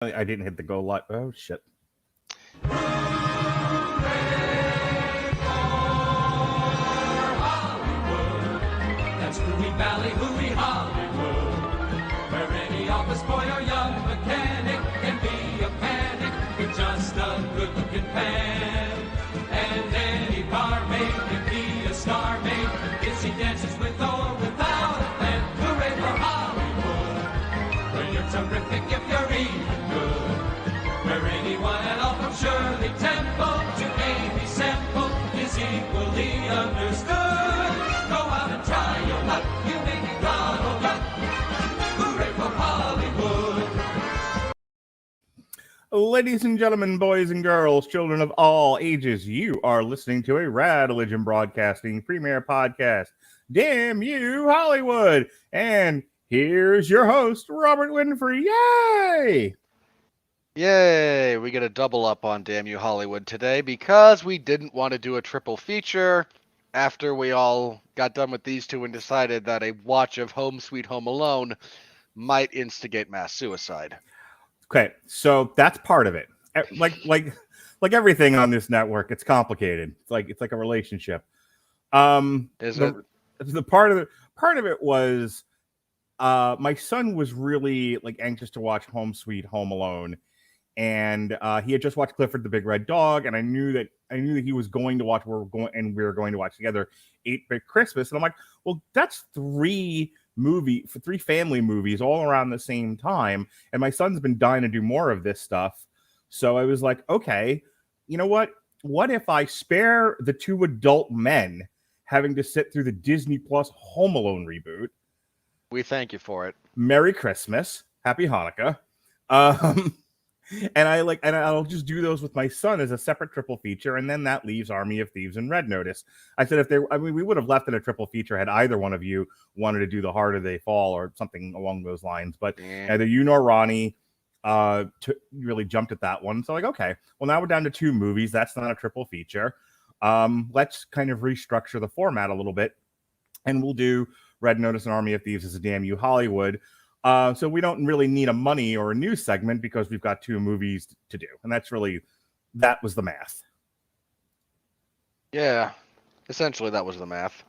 I didn't hit the go live. Oh, shit. That's Hooey Valley, Hooey Hollywood, where any office boy or young mechanic can be a panic with just a good-looking pan. And any barmaid can be a star maid if she dances with or without a plan. Hooray for Hollywood, where you're terrific if you're even good, where anyone at all from Shirley Temple to Amy Semple is equally understood. Go out and try your luck, you may be Donald Duck. Hooray for Hollywood. Ladies and gentlemen, boys and girls, children of all ages, you are listening to a Radulich Broadcasting premiere podcast. Damn you, Hollywood! And here's your host, Robert Winfree. Yay! Yay! We get a double up on Damn You Hollywood today because we didn't want to do a triple feature after we all got done with these two and decided that a watch of Home Sweet Home Alone might instigate mass suicide. Okay, so that's part of it. Like everything on this network, it's complicated. It's like a relationship. The part of it was my son was really anxious to watch Home Sweet Home Alone, and he had just watched Clifford the Big Red Dog, and I knew that he was going to watch we were going to watch together 8-Bit Christmas, and I'm like, well, that's three family movies all around the same time, and my son's been dying to do more of this stuff. So I was like, okay, you know what if I spare the two adult men having to sit through the Disney Plus Home Alone reboot? We thank you for it. Merry Christmas, Happy Hanukkah. And I'll just do those with my son as a separate triple feature, and then that leaves Army of Thieves and Red Notice. I said we would have left it a triple feature had either one of you wanted to do The Harder They Fall or something along those lines, but neither you nor Ronnie really jumped at that one. So okay, well, now we're down to 2 movies. That's not a triple feature. Let's kind of restructure the format a little bit, and we'll do Red Notice and Army of Thieves as a Damn You Hollywood. So we don't really need a money or a news segment because we've got 2 movies to do. And that was the math. Yeah, essentially that was the math.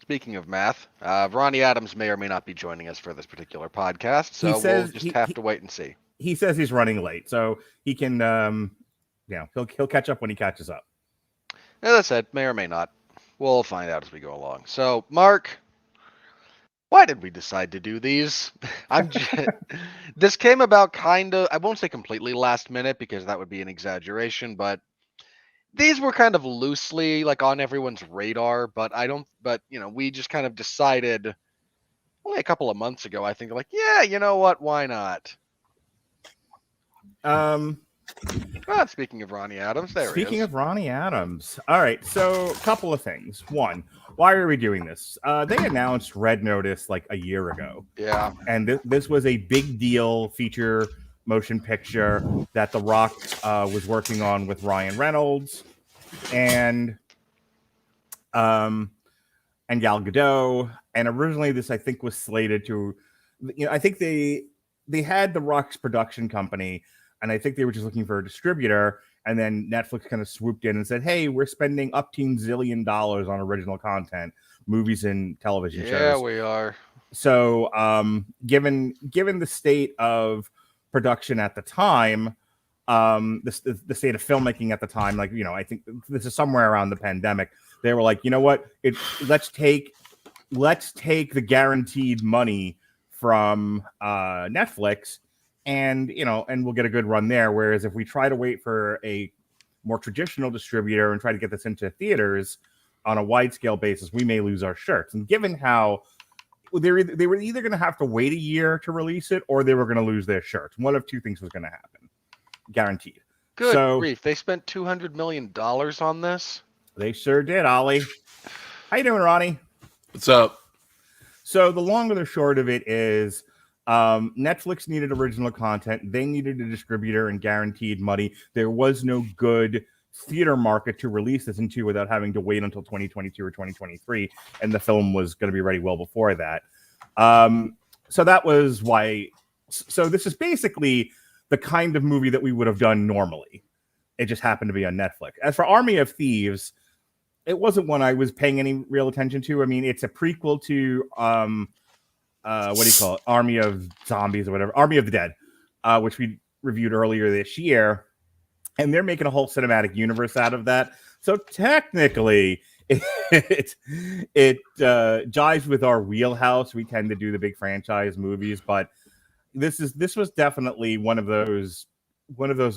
Speaking of math, Ronnie Adams may or may not be joining us for this particular podcast, so we'll just have to wait and see. He says he's running late, so he can, he'll catch up when he catches up. As I said, may or may not. We'll find out as we go along. So, Mark, why did we decide to do these? This came about kind of, I won't say completely last minute because that would be an exaggeration, but these were kind of loosely on everyone's radar, but we just kind of decided only a couple of months ago, I think, yeah, you know what? Why not? Speaking of Ronnie Adams, Speaking of Ronnie Adams. All right, so a couple of things. One, why are we doing this? They announced Red Notice a year ago. Yeah. And this was a big deal feature motion picture that The Rock was working on with Ryan Reynolds and Gal Gadot. And originally this, I think, was slated to, I think they had The Rock's production company, and I think they were just looking for a distributor. And then Netflix kind of swooped in and said, hey, we're spending $upteen zillion on original content, movies and television shows. Yeah, we are. So given the state of production at the time, the state of filmmaking at the time, I think this is somewhere around the pandemic, they were like, you know what? Let's take the guaranteed money from Netflix, and we'll get a good run there. Whereas if we try to wait for a more traditional distributor and try to get this into theaters on a wide scale basis, we may lose our shirts. And given how they were either going to have to wait a year to release it, or they were going to lose their shirts. One of 2 things was going to happen, guaranteed. Good grief! They spent $200 million on this. They sure did, Ollie. How you doing, Ronnie? What's up? So the long and the short of it is, Netflix needed original content. They needed a distributor and guaranteed money. There was no good theater market to release this into without having to wait until 2022 or 2023, and the film was going to be ready well before that. So that was why. So this is basically the kind of movie that we would have done normally. It just happened to be on Netflix. As for Army of Thieves, it wasn't one I was paying any real attention to. I mean, it's a prequel to what do you call it? Army of Zombies or whatever. Army of the Dead, which we reviewed earlier this year. And they're making a whole cinematic universe out of that. So technically, it jives with our wheelhouse. We tend to do the big franchise movies, but this was definitely one of those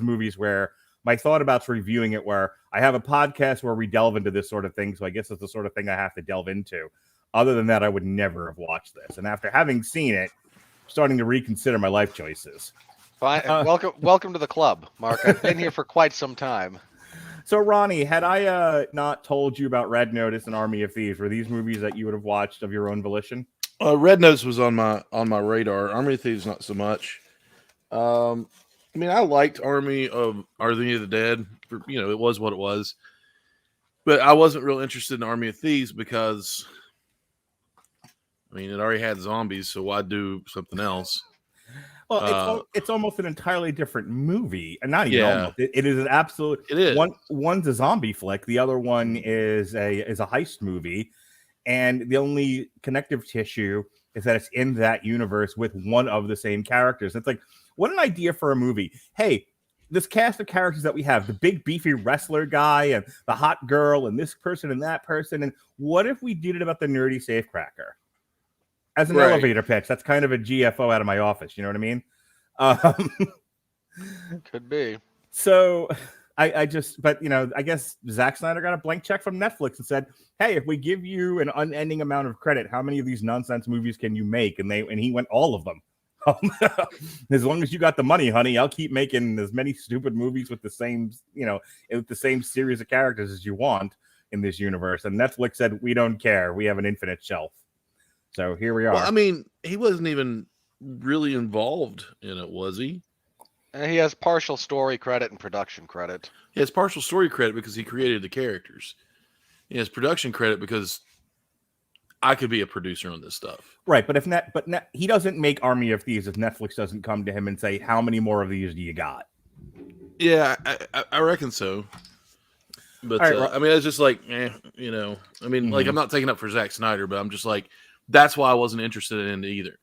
movies where my thought about reviewing it, where I have a podcast where we delve into this sort of thing, so I guess it's the sort of thing I have to delve into. Other than that, I would never have watched this. And after having seen it, I'm starting to reconsider my life choices. Fine. Welcome to the club, Mark. I've been here for quite some time. So, Ronnie, had I not told you about Red Notice and Army of Thieves, were these movies that you would have watched of your own volition? Red Notice was on my radar. Army of Thieves, not so much. I mean, I liked Army of the Dead. It was what it was. But I wasn't real interested in Army of Thieves because, I mean, it already had zombies, so why do something else? Well, it's almost an entirely different movie. And not even almost. It is an absolute... It is. One's a zombie flick. The other one is a heist movie. And the only connective tissue is that it's in that universe with one of the same characters. It's like, what an idea for a movie. Hey, this cast of characters that we have, the big beefy wrestler guy and the hot girl and this person and that person. And what if we did it about the nerdy safecracker? As an elevator pitch, that's kind of a GFO out of my office. You know what I mean? Could be. So I guess Zack Snyder got a blank check from Netflix and said, hey, if we give you an unending amount of credit, how many of these nonsense movies can you make? And he went, all of them. As long as you got the money, honey, I'll keep making as many stupid movies with the same, with the same series of characters as you want in this universe. And Netflix said, we don't care. We have an infinite shelf. So here we are. Well, I mean, he wasn't even really involved in it, was he? He has partial story credit and production credit. He has partial story credit because he created the characters. He has production credit because I could be a producer on this stuff. Right, but he doesn't make Army of Thieves if Netflix doesn't come to him and say, how many more of these do you got? Yeah, I reckon so. But, right, I mean, it's just like, I mean, like, I'm not taking up for Zack Snyder, but I'm just like, that's why I wasn't interested in it either.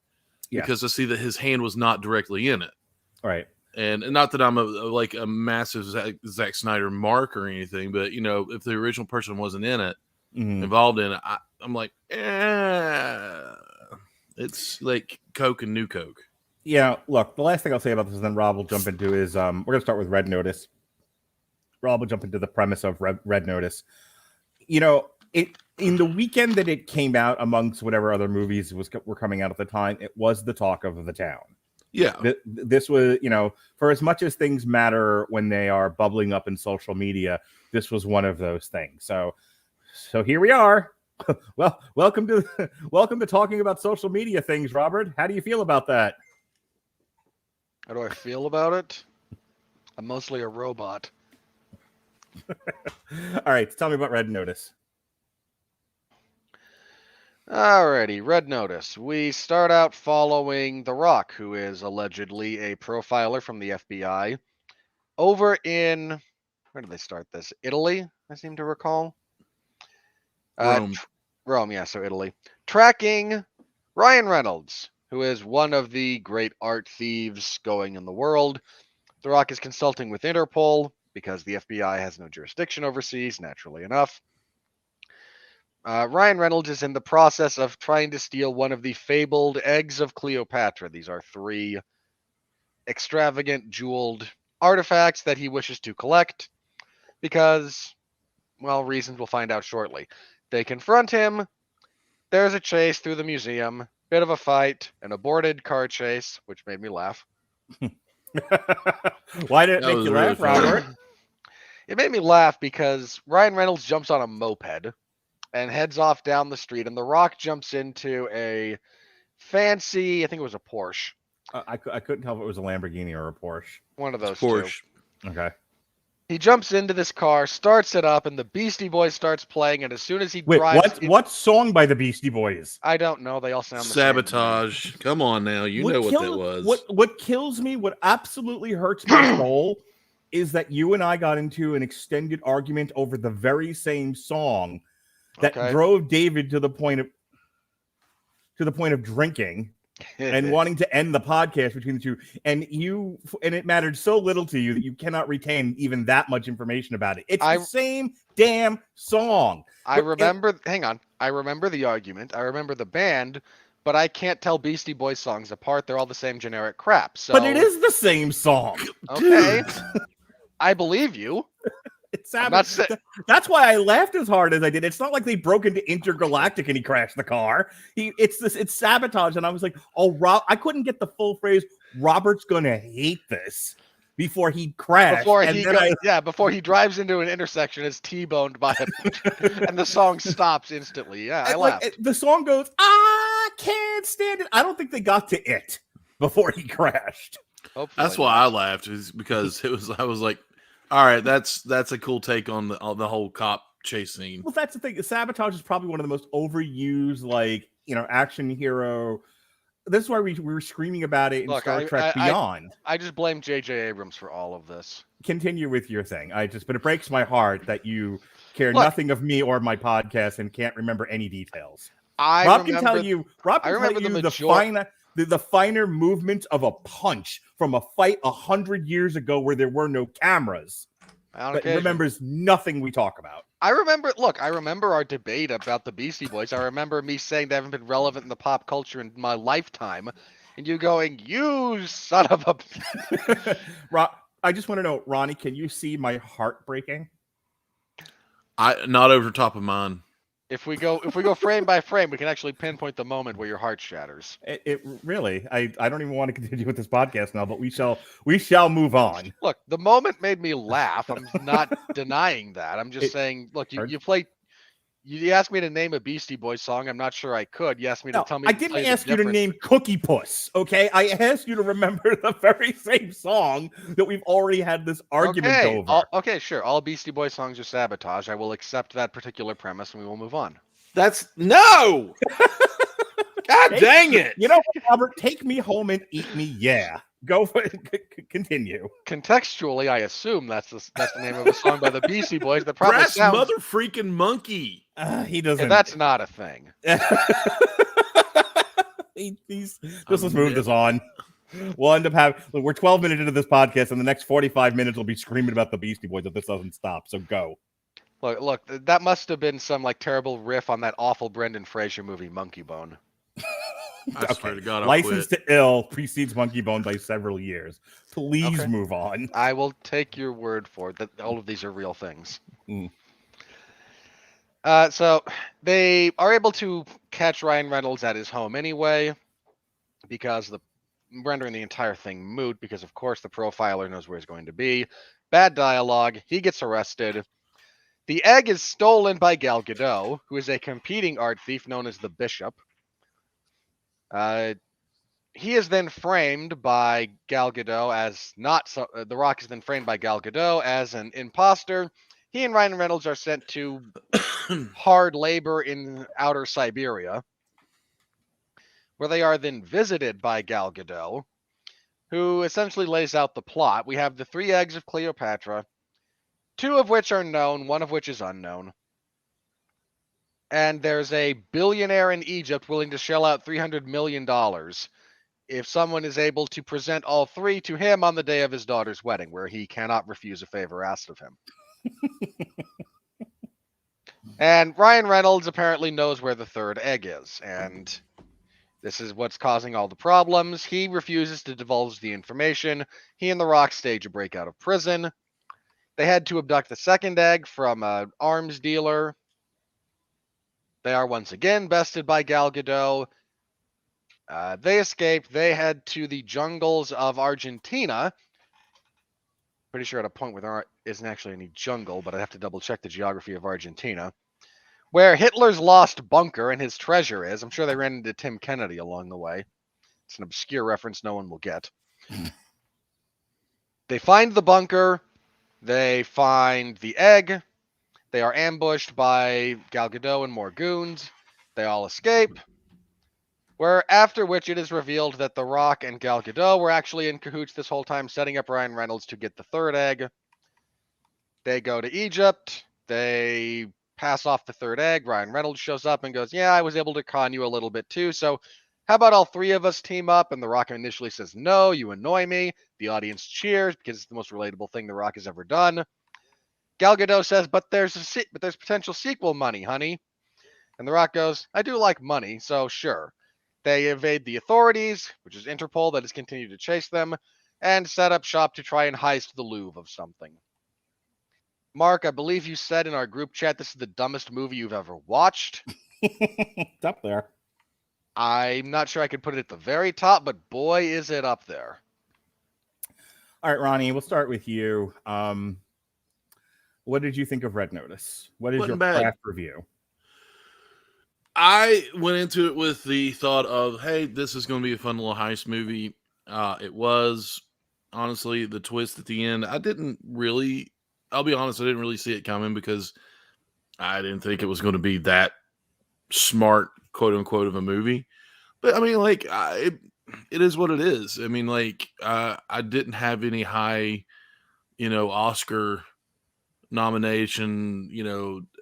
Yeah. Because I see that his hand was not directly in it. Right. And not that I'm a massive Zack Snyder mark or anything, but, if the original person wasn't in it, involved in it, I'm like, it's like Coke and New Coke. Yeah, look, the last thing I'll say about this, and then Rob will jump into is, we're going to start with Red Notice. Rob will jump into the premise of Red Notice. In the weekend that it came out, amongst whatever other movies were coming out at the time, it was the talk of the town. Yeah. This was, for as much as things matter when they are bubbling up in social media, this was one of those things. So here we are. Well, welcome to talking about social media things, Robert. How do you feel about that? How do I feel about it? I'm mostly a robot. All right, tell me about Red Notice. Alrighty, Red Notice. We start out following The Rock, who is allegedly a profiler from the FBI, over in, where did they start this? Italy, I seem to recall. Rome. Rome, yeah, so Italy. Tracking Ryan Reynolds, who is one of the great art thieves going in the world. The Rock is consulting with Interpol because the FBI has no jurisdiction overseas, naturally enough. Ryan Reynolds is in the process of trying to steal one of the fabled eggs of Cleopatra. These are 3 extravagant jeweled artifacts that he wishes to collect because, well, reasons we'll find out shortly. They confront him. There's a chase through the museum, bit of a fight, an aborted car chase, which made me laugh. Why did it make you laugh, Robert? It made me laugh because Ryan Reynolds jumps on a moped and heads off down the street, and The Rock jumps into a fancy, I think it was a Porsche. I couldn't tell if it was a Lamborghini or a Porsche. One of those Porsche. two. Okay. He jumps into this car, starts it up, and the Beastie Boys starts playing. And as soon as he Wait, drives, what song by the Beastie Boys? I don't know. They all sound the same. Sabotage. Come on now, you know what that was. What kills me, what absolutely hurts my soul, is that you and I got into an extended argument over the very same song that drove David to the point of drinking and wanting to end the podcast between the two. And it mattered so little to you that you cannot retain even that much information about it. It's the same damn song. I remember the argument. I remember the band, but I can't tell Beastie Boys songs apart. They're all the same generic crap. So, but it is the same song. Okay. I believe you. That's why I laughed as hard as I did. It's not like they broke into Intergalactic and he crashed the car. It's Sabotage, and I was like, I couldn't get the full phrase. Robert's gonna hate this before he crashed. Before he drives into an intersection, is T-boned by him, and the song stops instantly. Yeah, I laughed. The song goes, I can't stand it. I don't think they got to it before he crashed. Hopefully that's why I laughed, is because I was like, all right, that's a cool take on the whole cop chase scene. Well, that's the thing. Sabotage is probably one of the most overused, action hero. This is why we were screaming about it in Star Trek Beyond. I just blame J.J. Abrams for all of this. Continue with your thing. But it breaks my heart that you care nothing of me or my podcast and can't remember any details. Rob can tell you the finer movements of a punch from a fight 100 years ago where there were no cameras. But remembers nothing we talk about. I remember our debate about the Beastie Boys. I remember me saying they haven't been relevant in the pop culture in my lifetime. And you going, you son of a... I just want to know, Ronnie, can you see my heart breaking? Not over top of mine. If we go frame by frame, we can actually pinpoint the moment where your heart shatters. It really, I don't even want to continue with this podcast now, but we shall move on. Look, the moment made me laugh. I'm not denying that. I'm just saying, look, you asked me to name a Beastie Boys song. I'm not sure I could. You asked me to tell me. I didn't ask you to name Cookie Puss. Okay, I asked you to remember the very same song that we've already had this argument over. Okay, sure. All Beastie Boys songs are Sabotage. I will accept that particular premise, and we will move on. No. God dang it! You know, Robert, take me home and eat me. Yeah. Go for it. Continue. Contextually, I assume that's the name of a song by the Beastie Boys. The probably Brass mother freaking monkey. He doesn't. That's not a thing. Let's move this on. We'll end up we're 12 minutes into this podcast, and the next 45 minutes will be screaming about the Beastie Boys if this doesn't stop. So go. Look, that must have been some terrible riff on that awful Brendan Fraser movie, Monkey Bone. I swear to God, License to Ill precedes Monkey Bone by several years. Please move on. I will take your word for it that all of these are real things. So they are able to catch Ryan Reynolds at his home anyway, because rendering the entire thing moot, because of course the profiler knows where he's going to be. Bad dialogue. He gets arrested. The egg is stolen by Gal Gadot, who is a competing art thief known as the Bishop. He is then framed by Gal Gadot as The Rock is then framed by Gal Gadot as an imposter. He and Ryan Reynolds are sent to hard labor in outer Siberia, where they are then visited by Gal Gadot, who essentially lays out the plot. We have the 3 eggs of Cleopatra, 2 of which are known, 1 of which is unknown. And there's a billionaire in Egypt willing to shell out $300 million if someone is able to present all 3 to him on the day of his daughter's wedding, where he cannot refuse a favor asked of him. And Ryan Reynolds apparently knows where the 3rd egg is, and this is what's causing all the problems. He refuses to divulge the information. He and The Rock stage a break out of prison. They had to abduct the 2nd egg from an arms dealer. They are once again bested by Gal Gadot. They escape. They head to the jungles of Argentina. Pretty sure at a point where there isn't actually any jungle, but I'd have to double check the geography of Argentina. Where Hitler's lost bunker and his treasure is. I'm sure they ran into Tim Kennedy along the way. It's an obscure reference no one will get. They find the bunker. They find the egg. They are ambushed by Gal Gadot and more goons. They all escape. After which it is revealed that The Rock and Gal Gadot were actually in cahoots this whole time, setting up Ryan Reynolds to get the third egg. They go to Egypt. They pass off the third egg. Ryan Reynolds shows up and goes, "Yeah, I was able to con you a little bit too. So how about all three of us team up?" And The Rock initially says, "No, you annoy me." The audience cheers because it's the most relatable thing The Rock has ever done. Gal Gadot says, but there's potential sequel money, honey. And The Rock goes, "I do like money, so sure." They evade the authorities, which is Interpol that has continued to chase them, and set up shop to try and heist the Louvre of something. Mark, I believe you said in our group chat this is the dumbest movie you've ever watched. It's up there. I'm not sure I could put it at the very top, but boy, is it up there. All right, Ronnie, we'll start with you. What did you think of Red Notice? What is your craft review? I went into it with the thought of, hey, this is going to be a fun little heist movie. It was, honestly, the twist at the end. I'll be honest, I didn't really see it coming because I didn't think it was going to be that smart, quote unquote, of a movie. But I mean, like, it is what it is. I mean, like, I didn't have any high, Oscar nomination,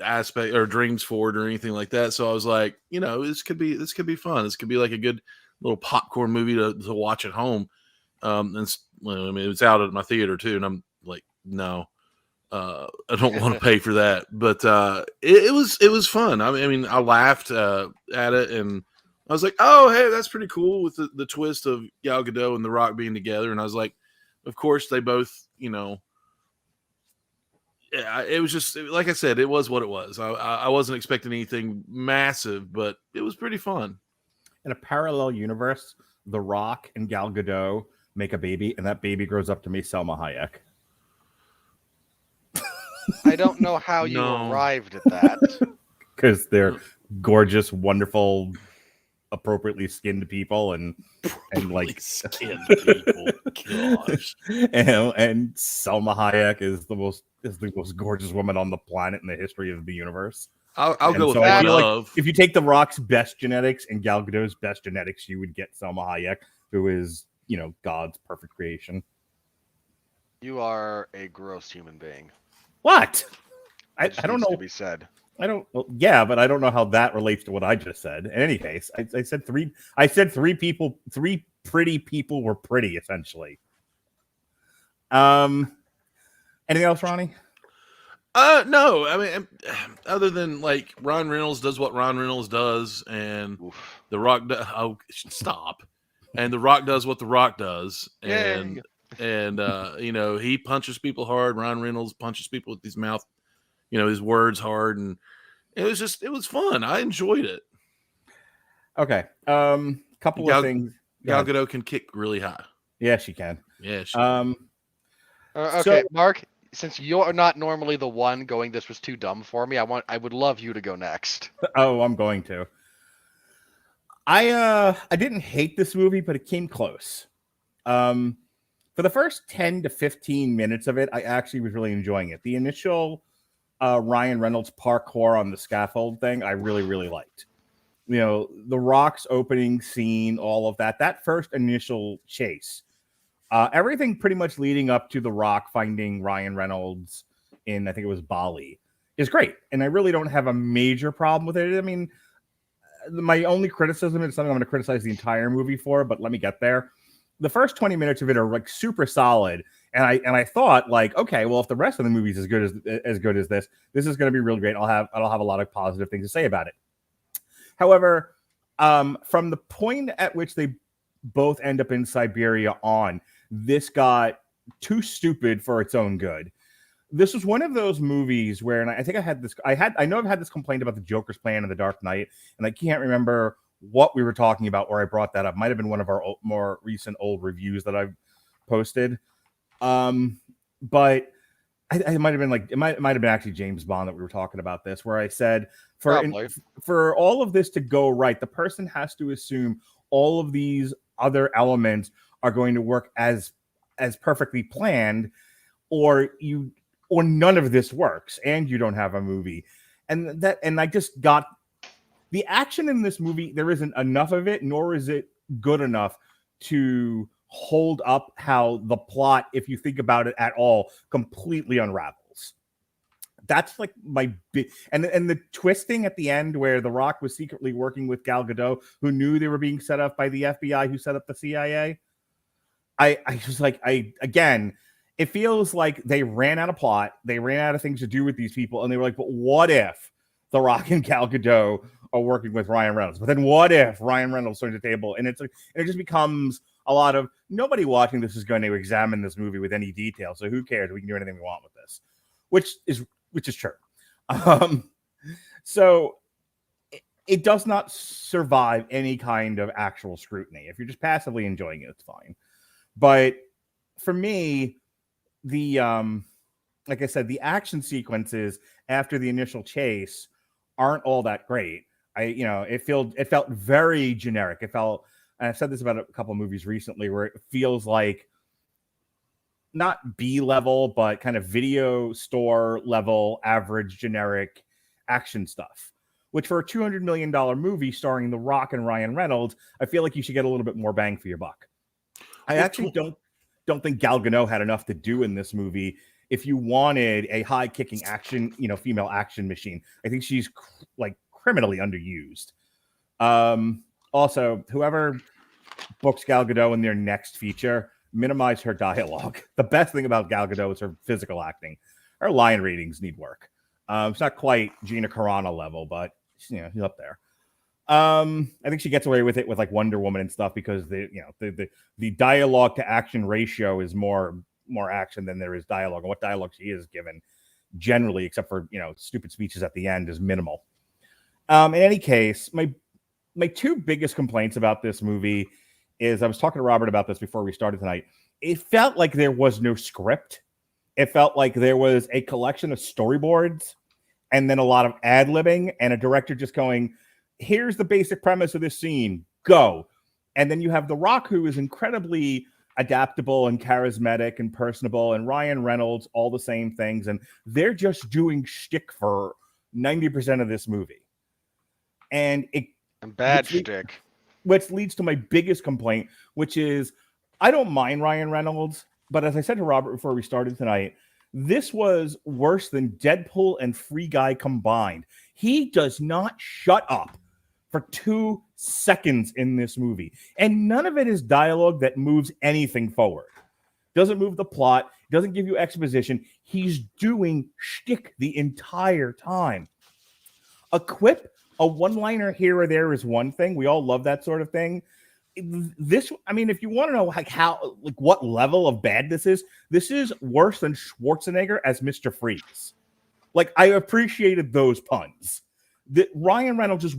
aspect or dreams for it or anything like that. So I was like, this could be fun. This could be like a good little popcorn movie to watch at home. It's out at my theater too, and I'm like, no, I don't want to pay for that. But it was fun. I mean, I laughed at it, and I was like, oh, hey, that's pretty cool with the twist of Gal Gadot and The Rock being together. And I was like, of course, they both, it was just, like I said, it was what it was. I wasn't expecting anything massive, but it was pretty fun. In a parallel universe, The Rock and Gal Gadot make a baby, and that baby grows up to be Selma Hayek. I don't know how you arrived at that. Because they're gorgeous, wonderful, appropriately skinned people, and like skinned people. Gosh. And Selma Hayek is the most gorgeous woman on the planet in the history of the universe. I'll go with that. Like if you take The Rock's best genetics and Gal Gadot's best genetics, you would get Selma Hayek, who is, God's perfect creation. You are a gross human being. What? I don't know. To be said. But I don't know how that relates to what I just said. In any case, I said three pretty people were pretty, essentially. Anything else, Ronnie? No. I mean, other than like Ryan Reynolds does what Ryan Reynolds does, and The Rock stop. And The Rock does what The Rock does, and he punches people hard. Ryan Reynolds punches people with his mouth, his words hard, and it was fun. I enjoyed it. Okay. Couple of things. Gal Gadot can kick really high. Yeah, she can. Yeah, she okay, so, Mark, since you're not normally the one going, this was too dumb for me, I would love you to go next. Oh, I'm going to. I didn't hate this movie, but it came close. For the first 10 to 15 minutes of it, I actually was really enjoying it. The initial Ryan Reynolds parkour on the scaffold thing, I really, really liked. The Rock's opening scene, all of that. That first initial chase. Everything pretty much leading up to The Rock finding Ryan Reynolds in, I think it was Bali, is great. And I really don't have a major problem with it. I mean, my only criticism is something I'm going to criticize the entire movie for, but let me get there. The first 20 minutes of it are like super solid. And I thought, like, okay, well, if the rest of the movie is as good as this is going to be really great. I'll have a lot of positive things to say about it. However, from the point at which they both end up in Siberia on, this got too stupid for its own good. This was one of those movies where, and I think I know I've had this complaint about the Joker's Plan and The Dark Knight, and I can't remember what we were talking about where I brought that up. Might have been one of our more recent old reviews that I've posted. But it might have been it might have been actually James Bond that we were talking about this, where I said for all of this to go right, the person has to assume all of these other elements are going to work as perfectly planned, or you or none of this works, and you don't have a movie. And I just got the action in this movie. There isn't enough of it, nor is it good enough to hold up how the plot, if you think about it at all, completely unravels. That's like my big, and the twisting at the end where The Rock was secretly working with Gal Gadot, who knew they were being set up by the FBI, who set up the CIA. I was like, again, it feels like they ran out of plot, they ran out of things to do with these people, and they were like, but what if The Rock and Gal Gadot are working with Ryan Reynolds? But then what if Ryan Reynolds turns the table? And it's like, it just becomes a lot of, nobody watching this is going to examine this movie with any detail, so who cares? We can do anything we want with this, which is true. So it does not survive any kind of actual scrutiny. If you're just passively enjoying it, it's fine. But for me, the like I said, the action sequences after the initial chase aren't all that great. It felt very generic. It felt, and I've said this about a couple of movies recently, where it feels like not B level, but kind of video store level, average generic action stuff. Which for a $200 million movie starring The Rock and Ryan Reynolds, I feel like you should get a little bit more bang for your buck. I actually don't think Gal Gadot had enough to do in this movie. If you wanted a high kicking action, female action machine, I think she's like criminally underused. Also, whoever books Gal Gadot in their next feature, minimize her dialogue. The best thing about Gal Gadot is her physical acting. Her line readings need work. It's not quite Gina Carano level, but she's up there. I think she gets away with it with like Wonder Woman and stuff because the dialogue to action ratio is more action than there is dialogue, and what dialogue she is given generally, except for stupid speeches at the end, is minimal. In any case, my two biggest complaints about this movie is, I was talking to Robert about this before we started tonight. It felt like there was no script. It felt like there was a collection of storyboards and then a lot of ad-libbing and a director just going, here's the basic premise of this scene, go. And then you have The Rock, who is incredibly adaptable and charismatic and personable, and Ryan Reynolds, all the same things. And they're just doing shtick for 90% of this movie. And shtick. Which leads to my biggest complaint, which is, I don't mind Ryan Reynolds, but as I said to Robert before we started tonight, this was worse than Deadpool and Free Guy combined. He does not shut up for 2 seconds in this movie. And none of it is dialogue that moves anything forward. Doesn't move the plot, doesn't give you exposition. He's doing shtick the entire time. A quip, a one-liner here or there is one thing. We all love that sort of thing. This, if you want to know what level of bad this is worse than Schwarzenegger as Mr. Freeze. Like, I appreciated those puns. That Ryan Reynolds just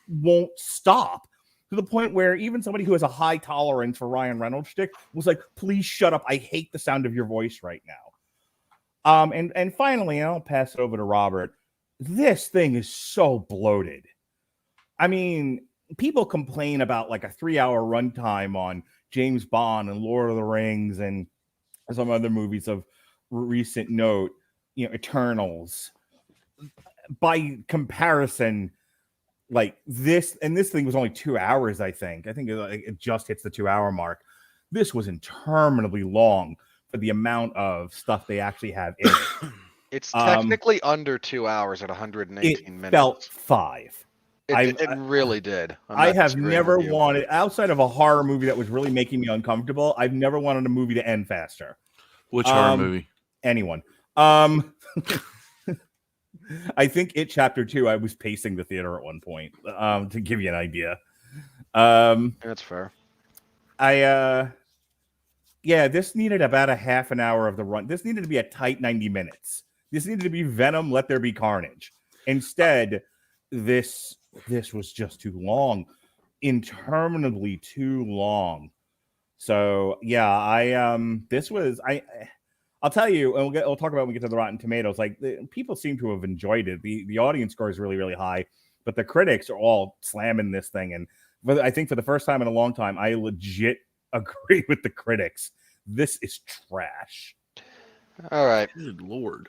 won't stop, to the point where even somebody who has a high tolerance for Ryan Reynolds shtick was like, please shut up. I hate the sound of your voice right now. And finally, I'll pass it over to Robert. This thing is so bloated. People complain about like a 3-hour runtime on James Bond and Lord of the Rings and some other movies of recent note, Eternals. By comparison, like this thing was only 2 hours, I think. It just hits the 2-hour mark. This was interminably long for the amount of stuff they actually have in it. It's technically under 2 hours at 118 minutes. It felt 5. It really did. I have never wanted, outside of a horror movie that was really making me uncomfortable, I've never wanted a movie to end faster. Which horror movie? Anyone. I think It Chapter 2, I was pacing the theater at one point, to give you an idea. That's fair. This needed about a half an hour of the run. This needed to be a tight 90 minutes. This needed to be Venom, Let There Be Carnage. Instead, this was just too long, interminably too long. So I'll tell you, and we'll talk about when we get to the Rotten Tomatoes. Like, people seem to have enjoyed it. The audience score is really, really high, but the critics are all slamming this thing. And I think for the first time in a long time, I legit agree with the critics. This is trash. All right. Good Lord.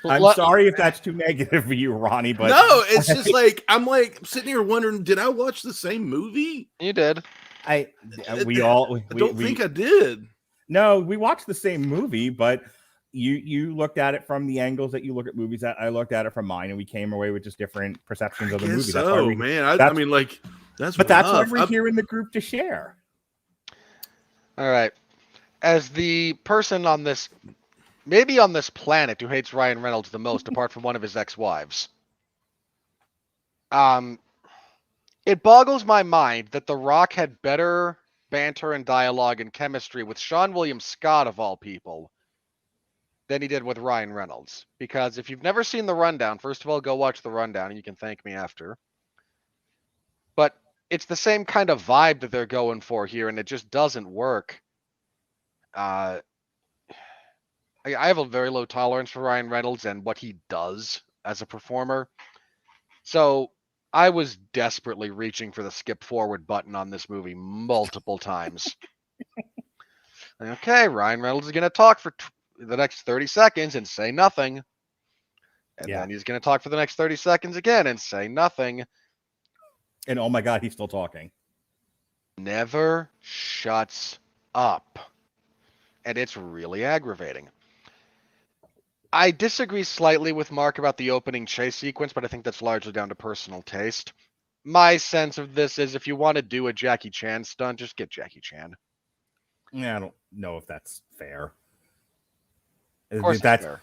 I'm sorry if that's too negative for you, Ronnie, but no, it's just like I'm sitting here wondering, did I watch the same movie? You did. I don't think I did. No, we watched the same movie, but you looked at it from the angles that you look at movies. That I looked at it from mine, and we came away with just different perceptions of the movie. So, that's why we, man, I mean, like that's. But that's why we're here in the group to share. All right, as the person on this. Maybe on this planet who hates Ryan Reynolds the most, apart from one of his ex-wives. It boggles my mind that The Rock had better banter and dialogue and chemistry with Sean William Scott, of all people, than he did with Ryan Reynolds. Because if you've never seen The Rundown, first of all, go watch The Rundown, and you can thank me after. But it's the same kind of vibe that they're going for here, and it just doesn't work. I have a very low tolerance for Ryan Reynolds and what he does as a performer. So I was desperately reaching for the skip forward button on this movie multiple times. Okay, Ryan Reynolds is going to talk for the next 30 seconds and say nothing. And then he's going to talk for the next 30 seconds again and say nothing. And oh my God, he's still talking. Never shuts up. And it's really aggravating. I disagree slightly with Mark about the opening chase sequence, but I think that's largely down to personal taste. My sense of this is if you want to do a Jackie Chan stunt, just get Jackie Chan. Yeah, I don't know if that's fair. Of course that's fair.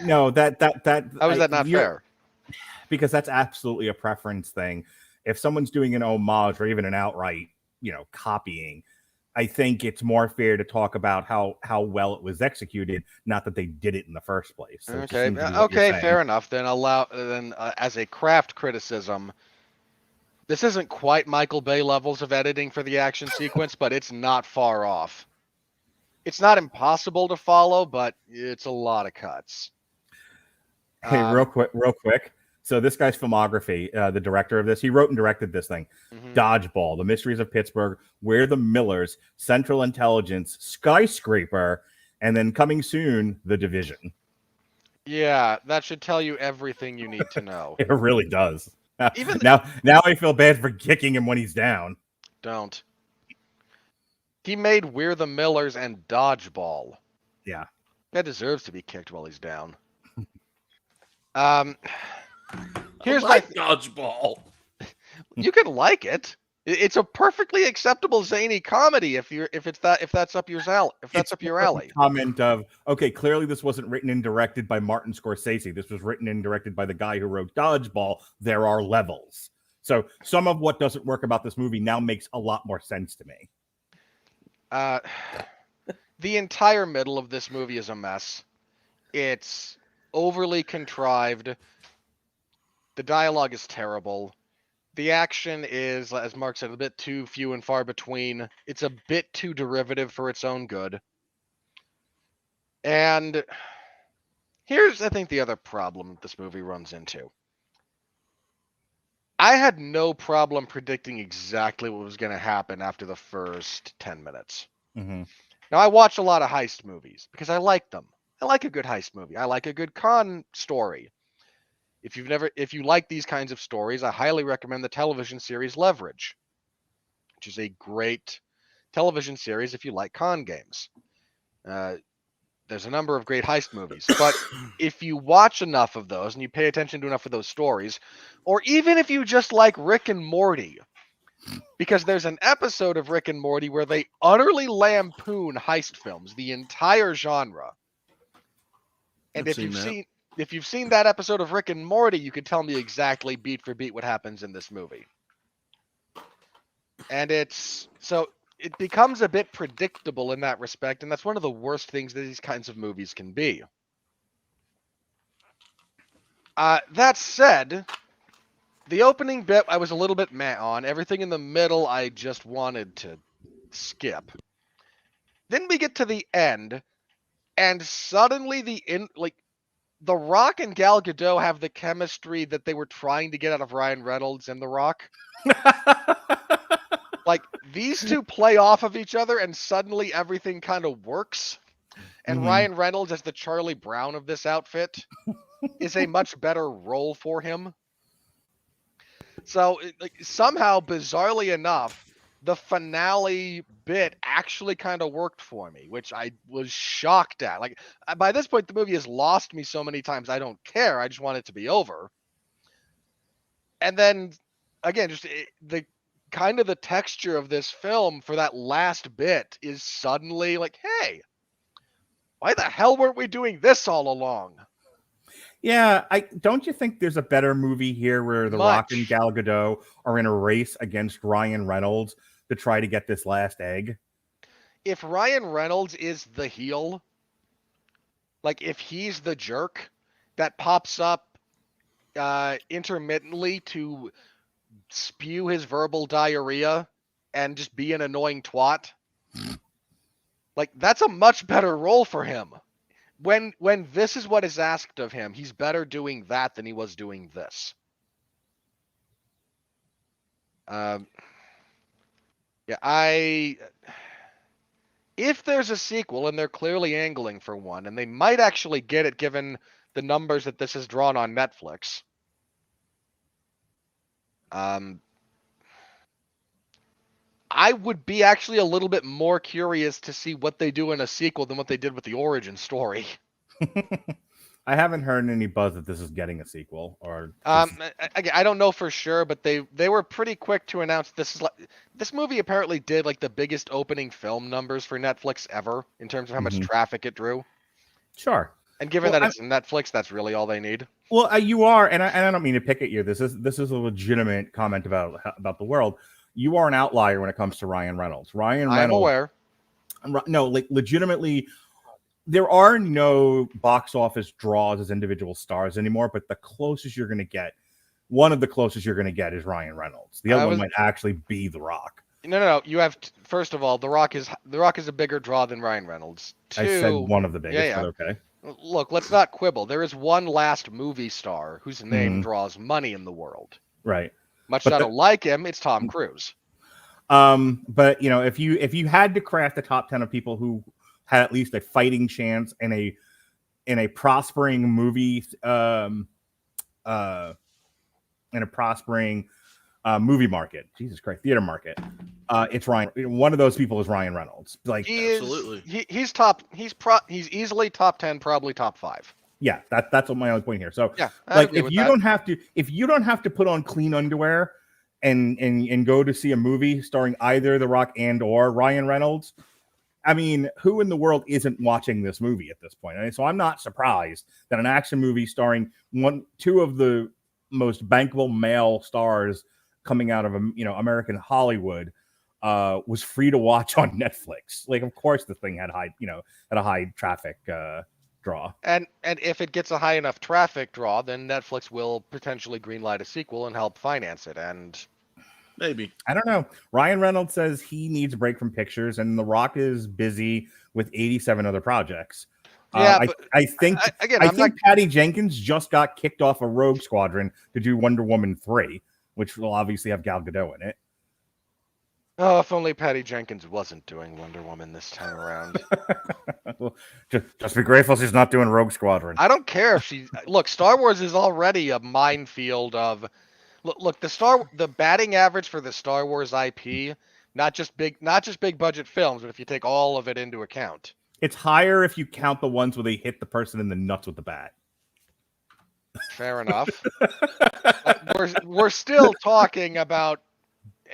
No, that How is that not fair? Because that's absolutely a preference thing. If someone's doing an homage or even an outright, copying, I think it's more fair to talk about how well it was executed, not that they did it in the first place. So okay, fair enough. Then as a craft criticism, this isn't quite Michael Bay levels of editing for the action sequence, but it's not far off. It's not impossible to follow, but it's a lot of cuts. Hey, real quick. So this guy's filmography, the director of this, he wrote and directed this thing. Mm-hmm. Dodgeball, The Mysteries of Pittsburgh, We're the Millers, Central Intelligence, Skyscraper, and then coming soon, The Division. Yeah, that should tell you everything you need to know. It really does. Now I feel bad for kicking him when he's down. Don't. He made We're the Millers and Dodgeball. Yeah. That deserves to be kicked while he's down. Here's my dodgeball. You can like it. It's a perfectly acceptable zany comedy if that's up your alley. Comment of, okay, clearly this wasn't written and directed by Martin Scorsese. This was written and directed by the guy who wrote Dodgeball. There are levels. So some of what doesn't work about this movie now makes a lot more sense to me. The entire middle of this movie is a mess. It's overly contrived. The dialogue is terrible. The action is, as Mark said, a bit too few and far between. It's a bit too derivative for its own good. And here's, I think, the other problem this movie runs into. I had no problem predicting exactly what was going to happen after the first 10 minutes. Mm-hmm. Now, I watch a lot of heist movies because I like them. I like a good heist movie. I like a good con story. If you like these kinds of stories, I highly recommend the television series Leverage, which is a great television series if you like con games. There's a number of great heist movies, but if you watch enough of those and you pay attention to enough of those stories, or even if you just like Rick and Morty, because there's an episode of Rick and Morty where they utterly lampoon heist films, the entire genre. And if you've seen that episode of Rick and Morty, you could tell me exactly beat for beat what happens in this movie. And it becomes a bit predictable in that respect, and that's one of the worst things that these kinds of movies can be. That said, the opening bit I was a little bit meh on. Everything in the middle I just wanted to skip. Then we get to the end, and suddenly The Rock and Gal Gadot have the chemistry that they were trying to get out of Ryan Reynolds and The Rock. Like, these two play off of each other, and suddenly everything kind of works. And Ryan Reynolds is the Charlie Brown of this outfit. is a much better role for him. So somehow, bizarrely enough, the finale bit actually kind of worked for me, which I was shocked at. Like, by this point, the movie has lost me so many times, I don't care. I just want it to be over. And then, again, just the kind of the texture of this film for that last bit is suddenly like, hey, why the hell weren't we doing this all along? Yeah, don't you think there's a better movie here where The Rock and Gal Gadot are in a race against Ryan Reynolds to try to get this last egg? If Ryan Reynolds is the heel, like if he's the jerk that pops up intermittently to spew his verbal diarrhea and just be an annoying twat, like that's a much better role for him. When this is what is asked of him, he's better doing that than he was doing this. If there's a sequel, and they're clearly angling for one, and they might actually get it given the numbers that this has drawn on Netflix, I would be actually a little bit more curious to see what they do in a sequel than what they did with the origin story. I haven't heard any buzz that this is getting a sequel, or I don't know for sure, but they were pretty quick to announce this. This movie apparently did like the biggest opening film numbers for Netflix ever in terms of how much traffic it drew. Sure. And given that it's Netflix, that's really all they need. Well, you are, and I don't mean to pick at you. This is a legitimate comment about the world. You are an outlier when it comes to Ryan Reynolds. I'm aware. No, like legitimately, there are no box office draws as individual stars anymore. But the closest you're going to get, one of the closest you're going to get, is Ryan Reynolds. The other one might actually be The Rock. No. You have first of all, The Rock is a bigger draw than Ryan Reynolds. Two, I said one of the biggest, but okay. Look, let's not quibble. There is one last movie star whose name draws money in the world. Right. Much as I don't like him, it's Tom Cruise. But you know, if you had to craft a top 10 of people who had at least a fighting chance in a prospering movie, movie market, Jesus Christ, theater market, it's Ryan. One of those people is Ryan Reynolds. Like, absolutely, he's easily top 10, probably top 5. Yeah, that's what my only point here. So yeah, like if you don't have to put on clean underwear and go to see a movie starring either The Rock and or Ryan Reynolds, I mean, who in the world isn't watching this movie at this point? And so I'm not surprised that an action movie starring two of the most bankable male stars coming out of American Hollywood was free to watch on Netflix. Like, of course, the thing had a high traffic draw. And if it gets a high enough traffic draw, then Netflix will potentially greenlight a sequel and help finance it. And maybe, I don't know. Ryan Reynolds says he needs a break from pictures, and The Rock is busy with 87 other projects. Yeah, I think Patty Jenkins just got kicked off a Rogue Squadron to do Wonder Woman 3, which will obviously have Gal Gadot in it. Oh, if only Patty Jenkins wasn't doing Wonder Woman this time around. Well, just be grateful she's not doing Rogue Squadron. I don't care if she... Look, Star Wars is already a minefield of... Look, the batting average for the Star Wars IP, not just big budget films, but if you take all of it into account. It's higher if you count the ones where they hit the person in the nuts with the bat. Fair enough. We're still talking about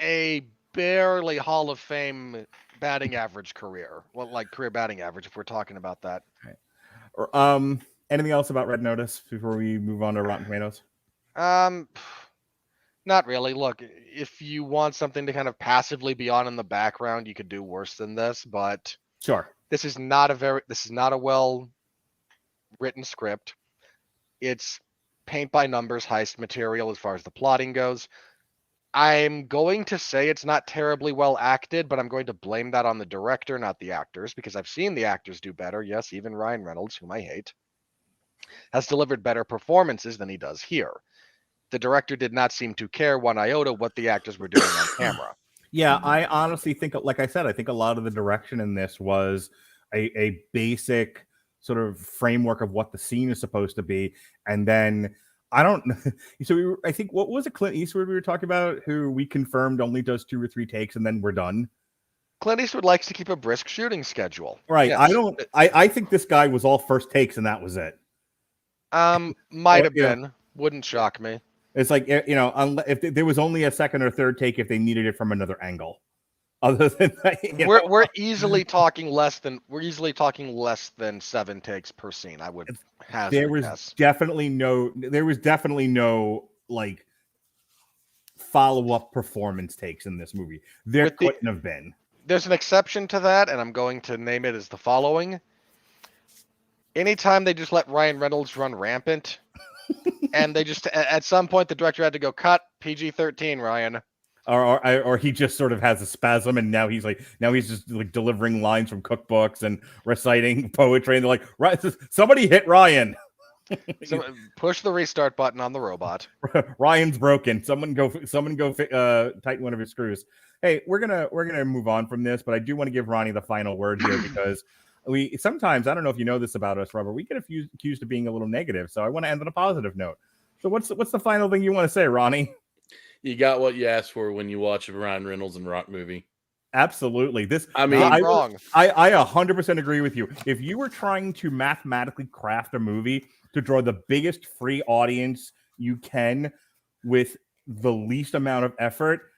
a barely Hall of Fame batting average career. Well, like career batting average, if we're talking about that. Right. Anything else about Red Notice before we move on to Rotten Tomatoes? Not really. Look, if you want something to kind of passively be on in the background, you could do worse than this, but sure. This is not a well written script. It's paint by numbers heist material as far as the plotting goes. I'm going to say it's not terribly well acted, but I'm going to blame that on the director, not the actors, because I've seen the actors do better. Yes, even Ryan Reynolds, whom I hate, has delivered better performances than he does here. The director did not seem to care one iota what the actors were doing on camera. Yeah, I honestly think, like I said, I think a lot of the direction in this was a basic sort of framework of what the scene is supposed to be, and then I don't know. So I think what was it, Clint Eastwood we were talking about, who we confirmed only does 2 or 3 takes and then we're done. Clint Eastwood likes to keep a brisk shooting schedule. Right. Yes. I think this guy was all first takes and that was it. Might have been. Wouldn't shock me. It's like, if there was only a second or third take if they needed it from another angle. Other than that, we're easily talking less than 7 takes per scene. I would hazard. There was definitely no like follow-up performance takes in this movie. There couldn't have been. There's an exception to that, and I'm going to name it as the following. Anytime they just let Ryan Reynolds run rampant, and they just at some point the director had to go cut PG-13, Ryan. Or he just sort of has a spasm, and now he's just like delivering lines from cookbooks and reciting poetry, and they're like, right, somebody hit Ryan. So push the restart button on the robot. Ryan's broken. Someone go tighten one of his screws. Hey, we're gonna move on from this, but I do want to give Ronnie the final word here because we sometimes, I don't know if you know this about us, Robert, we get accused of being a little negative. So I want to end on a positive note. So what's the final thing you want to say, Ronnie? You got what you asked for when you watch a Ryan Reynolds and Rock movie. Absolutely. I'm wrong. I 100% agree with you. If you were trying to mathematically craft a movie to draw the biggest free audience you can with the least amount of effort,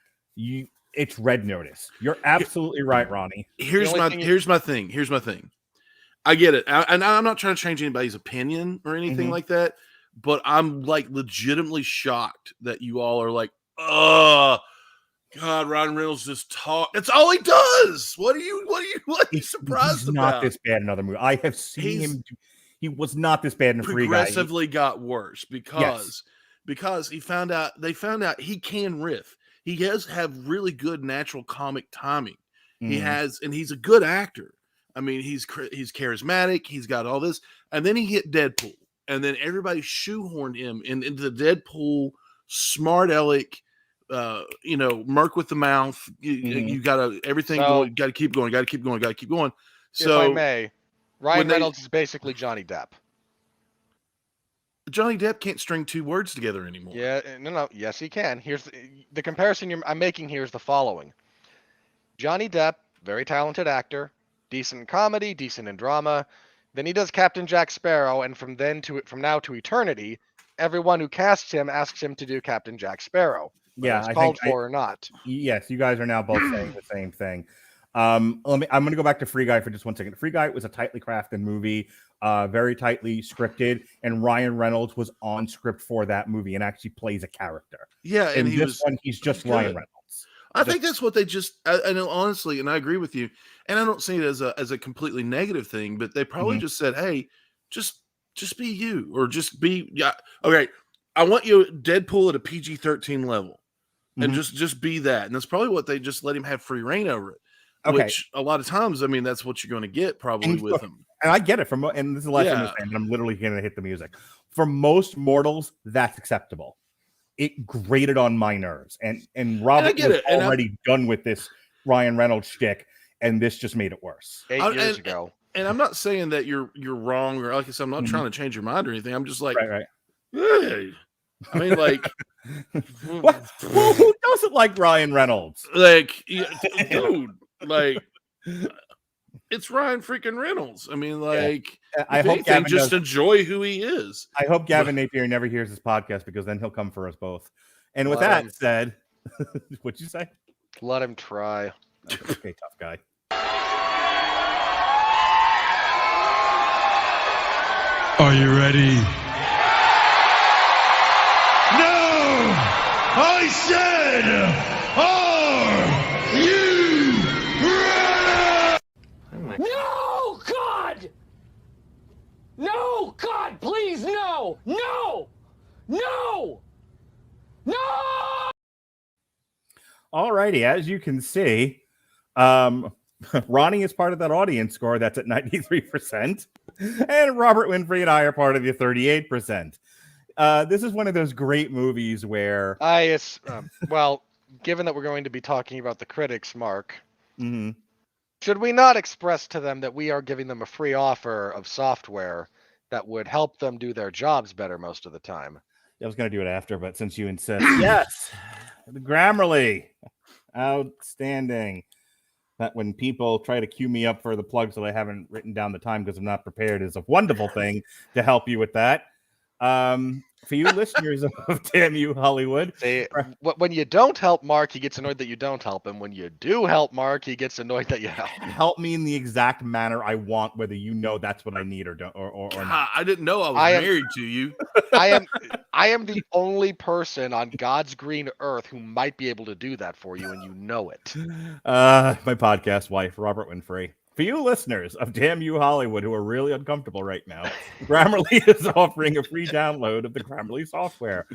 it's Red Notice. You're absolutely right, Ronnie. Here's my thing. I get it. And I'm not trying to change anybody's opinion or anything like that, but I'm like legitimately shocked that you all are like, oh God, Ryan Reynolds just talk. That's all he does. What are you surprised about? Not this bad in another movie. I have seen him. He was not this bad in Free Guy. Progressively got worse because they found out he can riff. He does have really good natural comic timing. He has, and he's a good actor. I mean, he's charismatic. He's got all this, and then he hit Deadpool, and then everybody shoehorned him into the Deadpool smart aleck. Merc with the mouth. You gotta everything going. Got to keep going. Got to keep going. So, if I may, Ryan Reynolds is basically Johnny Depp. Johnny Depp can't string 2 words together anymore. Yeah, no. Yes, he can. Here's the comparison I'm making here is the following. Johnny Depp, very talented actor, decent in comedy, decent in drama. Then he does Captain Jack Sparrow, and from now to eternity, everyone who casts him asks him to do Captain Jack Sparrow. Yeah, it's called for or not. Yes, you guys are now both saying the same thing. I'm going to go back to Free Guy for just 1 second. Free Guy was a tightly crafted movie, very tightly scripted, and Ryan Reynolds was on script for that movie and actually plays a character. Yeah, and he's just Ryan Reynolds. I think that's what they just. I know, honestly, and I agree with you. And I don't see it as a completely negative thing, but they probably just said, "Hey, just be you, or just be okay. I want you Deadpool at a PG-13 level, and just be that." And that's probably what they just let him have free reign over it. Okay. Which a lot of times, I mean, that's what you're going to get probably with him. And I get it and this is the last thing I'm saying, and I'm literally going to hit the music. For most mortals, that's acceptable. It grated on my nerves, and Robert was already done with this Ryan Reynolds shtick, and this just made it worse. 8 years ago. And I'm not saying that you're wrong, or like I said, I'm not trying to change your mind or anything. I'm just like, right. Hey. I mean, like, well, who doesn't like Ryan Reynolds? Like, dude. Like, it's Ryan freaking Reynolds. I mean, like, I hope Gavin just enjoy who he is. I hope Gavin Napier never hears this podcast, because then he'll come for us both. And with that said, what'd you say? Let him try. Okay, tough guy. Are you ready? No! I said, are you ready? No, God! No, God, please, no! No! No! No! Alrighty, as you can see, Ronnie is part of that audience score that's at 93%, and Robert Winfree and I are part of the 38%. This is one of those great movies where well, given that we're going to be talking about the critics, Mark, Should we not express to them that we are giving them a free offer of software that would help them do their jobs better most of the time? I was going to do it after, but since you insist, yes, the Grammarly, outstanding. That when people try to queue me up for the plugs that I haven't written down the time because I'm not prepared is a wonderful thing to help you with that. For you listeners of Damn You Hollywood. See, when you don't help Mark, he gets annoyed that you don't help him. When you do help Mark, he gets annoyed that you help. Help me in the exact manner I want, whether you know that's what I need or don't, or not. I didn't know I was married to you. I am the only person on God's green earth who might be able to do that for you, and you know it. My podcast wife, Robert Winfree. For you listeners of Damn You Hollywood who are really uncomfortable right now, Grammarly is offering a free download of the Grammarly software.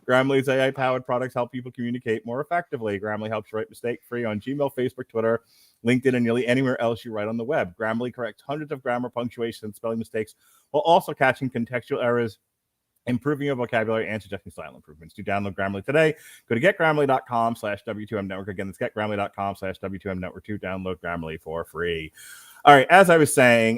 Grammarly's AI-powered products help people communicate more effectively. Grammarly helps you write mistake-free on Gmail, Facebook, Twitter, LinkedIn, and nearly anywhere else you write on the web. Grammarly corrects hundreds of grammar, punctuation, and spelling mistakes while also catching contextual errors, improving your vocabulary, and suggesting style improvements. To download Grammarly today, go to getgrammarly.com/W2M Network. Again, that's getgrammarly.com/W2M Network to download Grammarly for free. All right, as I was saying,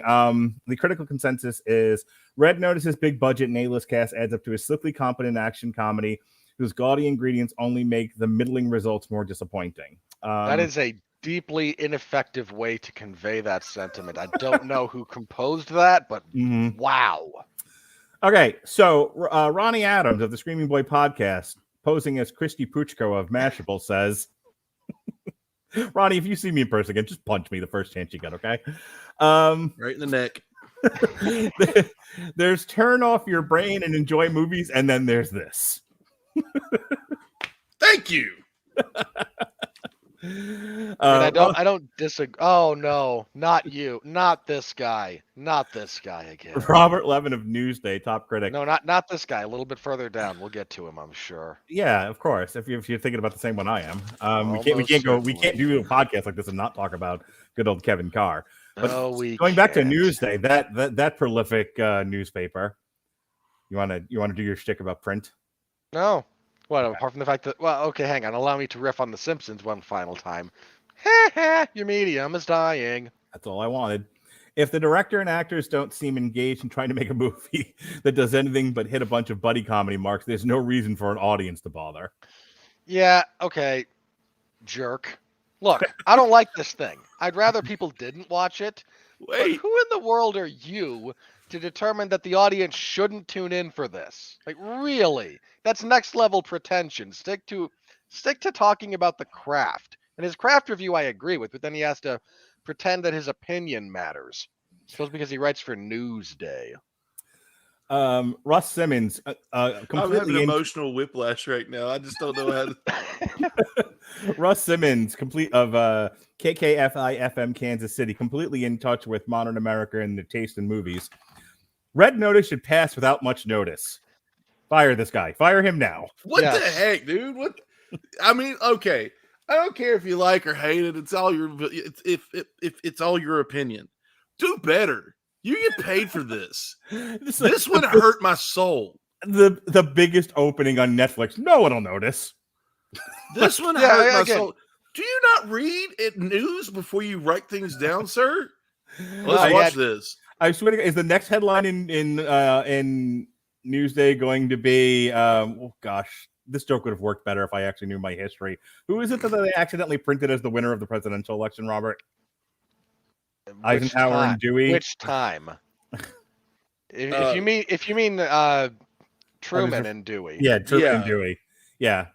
the critical consensus is Red Notice's big budget and A-list cast adds up to a slickly competent action comedy whose gaudy ingredients only make the middling results more disappointing. That is a deeply ineffective way to convey that sentiment. I don't know who composed that, but wow. Okay, so Ronnie Adams of the Screaming Boy podcast, posing as Christy Puchko of Mashable, says, Ronnie, if you see me in person again, just punch me the first chance you get, okay? Right in the neck. There's turn off your brain and enjoy movies, and then there's this. Thank you. I don't disagree. Oh no, not you, not this guy again. Robert Levin of Newsday, top critic. No, not this guy. A little bit further down, we'll get to him, I'm sure. Yeah, of course. If you're thinking about the same one I am, we can't do a podcast like this and not talk about good old Kevin Carr. But going back to Newsday, that prolific newspaper. You want to do your shtick about print? No. What, apart from the fact that, well, okay, hang on. Allow me to riff on The Simpsons one final time. Your medium is dying. That's all I wanted. If the director and actors don't seem engaged in trying to make a movie that does anything but hit a bunch of buddy comedy marks, there's no reason for an audience to bother. Yeah, okay. Jerk. Look, I don't like this thing. I'd rather people didn't watch it. Wait. But who in the world are you to determine that the audience shouldn't tune in for this? Like, really? That's next level pretension. Stick to talking about the craft. And his craft review I agree with, but then he has to pretend that his opinion matters. Suppose because he writes for Newsday. Russ Simmons I'm having emotional whiplash right now. I just don't know how to. Russ Simmons, complete of KKFI FM Kansas City, completely in touch with modern America and the taste in movies. Red Notice should pass without much notice. Fire this guy. Fire him now. What the heck, dude? What? I mean, okay. I don't care if you like or hate it. It's all your if it's all your opinion. Do better. You get paid for this. This would hurt my soul. The biggest opening on Netflix. No one will notice. This one hurt my soul. Do you not read news before you write things down, sir? Let's watch this. I swear to God, is the next headline in Newsday going to be? Oh gosh, this joke would have worked better if I actually knew my history. Who is it that they accidentally printed as the winner of the presidential election, Robert? Eisenhower and Dewey. Which time? If you mean Truman and Dewey. Yeah, Truman and Dewey. Yeah.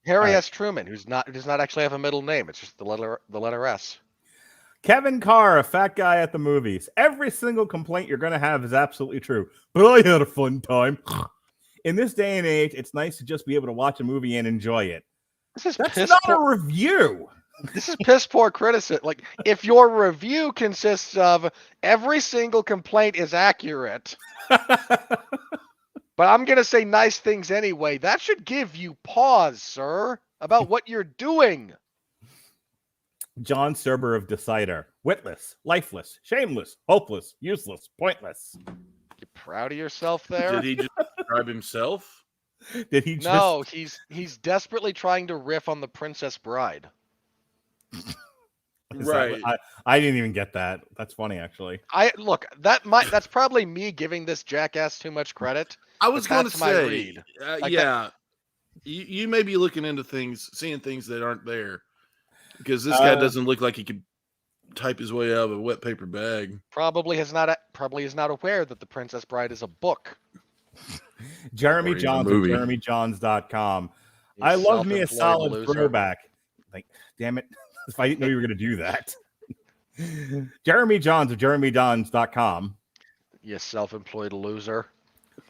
Harry S. Truman, who does not actually have a middle name. It's just the letter S. Kevin Carr, a fat guy at the movies. Every single complaint you're going to have is absolutely true. But I had a fun time. In this day and age, it's nice to just be able to watch a movie and enjoy it. That's not a review. This is piss poor criticism. Like, if your review consists of every single complaint is accurate, but I'm going to say nice things anyway, that should give you pause, sir, about what you're doing. John Thurber of Decider. Witless, lifeless, shameless, hopeless, useless, pointless. You proud of yourself there? Did he just describe himself? Did he just... No, he's desperately trying to riff on The Princess Bride. Right. I didn't even get that. That's funny, actually. That's probably me giving this jackass too much credit. I was going to that's my say, read. yeah, you may be looking into things, seeing things that aren't there, because this guy doesn't look like he could type his way out of a wet paper bag. Probably is not aware that The Princess Bride is a book. Jeremy Johns of JeremyJohns.com. I love me a solid throwback. Like, damn it. If I didn't know you were going to do that. Jeremy Johns of JeremyJohns.com. You self-employed loser.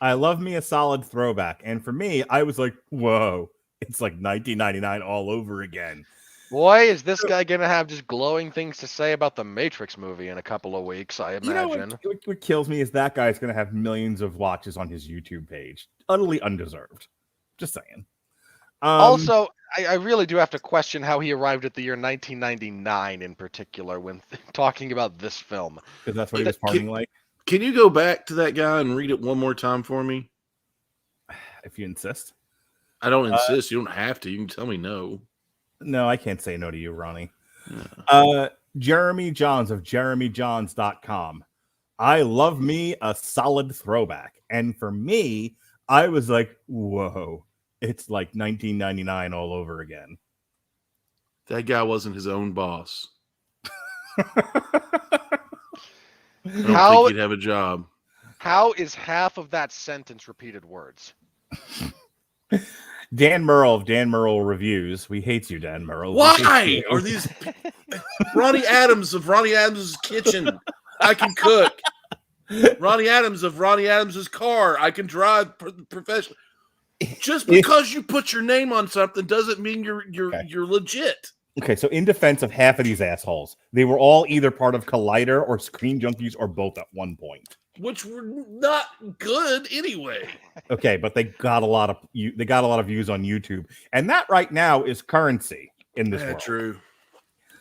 I love me a solid throwback. And for me, I was like, whoa, it's like 1999 all over again. Boy, is this guy going to have just glowing things to say about the Matrix movie in a couple of weeks, I imagine. You know what kills me is that guy's going to have millions of watches on his YouTube page. Utterly undeserved. Just saying. Also, I really do have to question how he arrived at the year 1999 in particular when talking about this film. Because that's what he was partying like. Can you go back to that guy and read it one more time for me? If you insist. I don't insist. You don't have to. You can tell me no. No, I can't say no to you, Ronnie. No. Jeremy Johns of JeremyJohns.com. I love me a solid throwback. And for me, I was like, whoa, it's like 1999 all over again. That guy wasn't his own boss. I don't think he'd have a job. How is half of that sentence repeated words? Dan Merle of Dan Merle Reviews. We hate you, Dan Merle. Why are these Ronnie Adams of Ronnie Adams' Kitchen? I can cook. Ronnie Adams of Ronnie Adams' Car. I can drive professionally. Just because you put your name on something doesn't mean you're legit. Okay, so in defense of half of these assholes, they were all either part of Collider or Screen Junkies or both at one point, which were not good anyway. Okay, but they got a lot of views on YouTube, and that right now is currency in this world. True.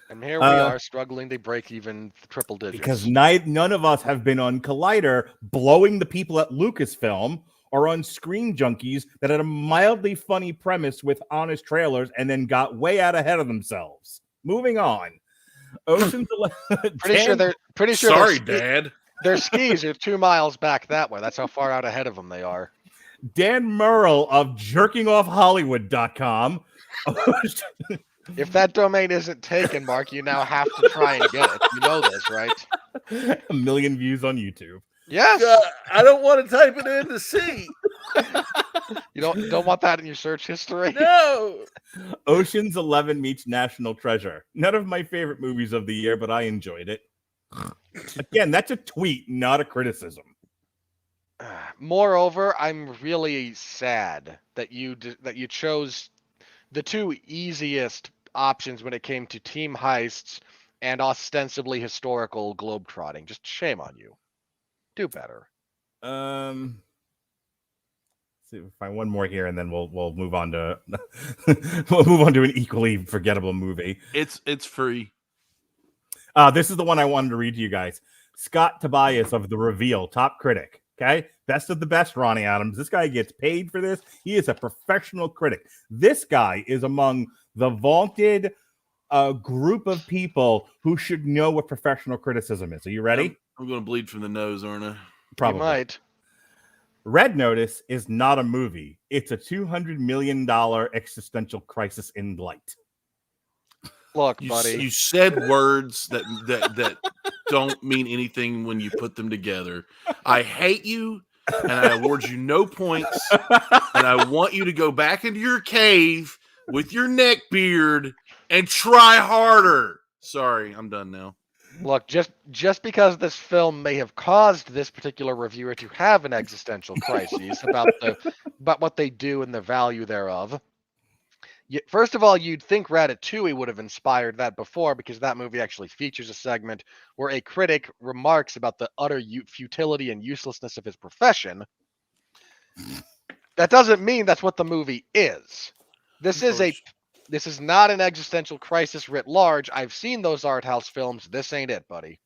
And here we are struggling to break even triple digits because none of us have been on Collider blowing the people at Lucasfilm or on Screen Junkies that had a mildly funny premise with honest trailers and then got way out ahead of themselves. Moving on. Ocean's 11. Pretty sure. Sorry, Dad. Their skis are 2 miles back that way. That's how far out ahead of them they are. Dan Merle of jerkingoffhollywood.com. If that domain isn't taken, Mark, you now have to try and get it. You know this, right? 1 million views on YouTube. Yes. I don't want to type it in to see. You don't want that in your search history? No. Ocean's 11 meets National Treasure. None of my favorite movies of the year, but I enjoyed it. Again, that's a tweet, not a criticism. Moreover, I'm really sad that you chose the two easiest options when it came to team heists and ostensibly historical globetrotting. Just shame on you. Do better. See if we find one more here, and then we'll move on to we'll move on to an equally forgettable movie. It's free. This is the one I wanted to read to you guys. Scott Tobias of The Reveal, top critic. Okay, best of the best, Ronnie Adams. This guy gets paid for this. He is a professional critic. This guy is among the vaunted group of people who should know what professional criticism is. Are you ready? I'm going to bleed from the nose, aren't I? Probably. You might. Red Notice is not a movie. It's a $200 million existential crisis in light. Look, buddy. You said words that don't mean anything when you put them together. I hate you, and I award you no points. And I want you to go back into your cave with your neck beard and try harder. Sorry, I'm done now. Look, just because this film may have caused this particular reviewer to have an existential crisis about what they do and the value thereof. First of all, you'd think Ratatouille would have inspired that before, because that movie actually features a segment where a critic remarks about the utter futility and uselessness of his profession. That doesn't mean that's what the movie is. This is not an existential crisis writ large. I've seen those art house films. This ain't it, buddy.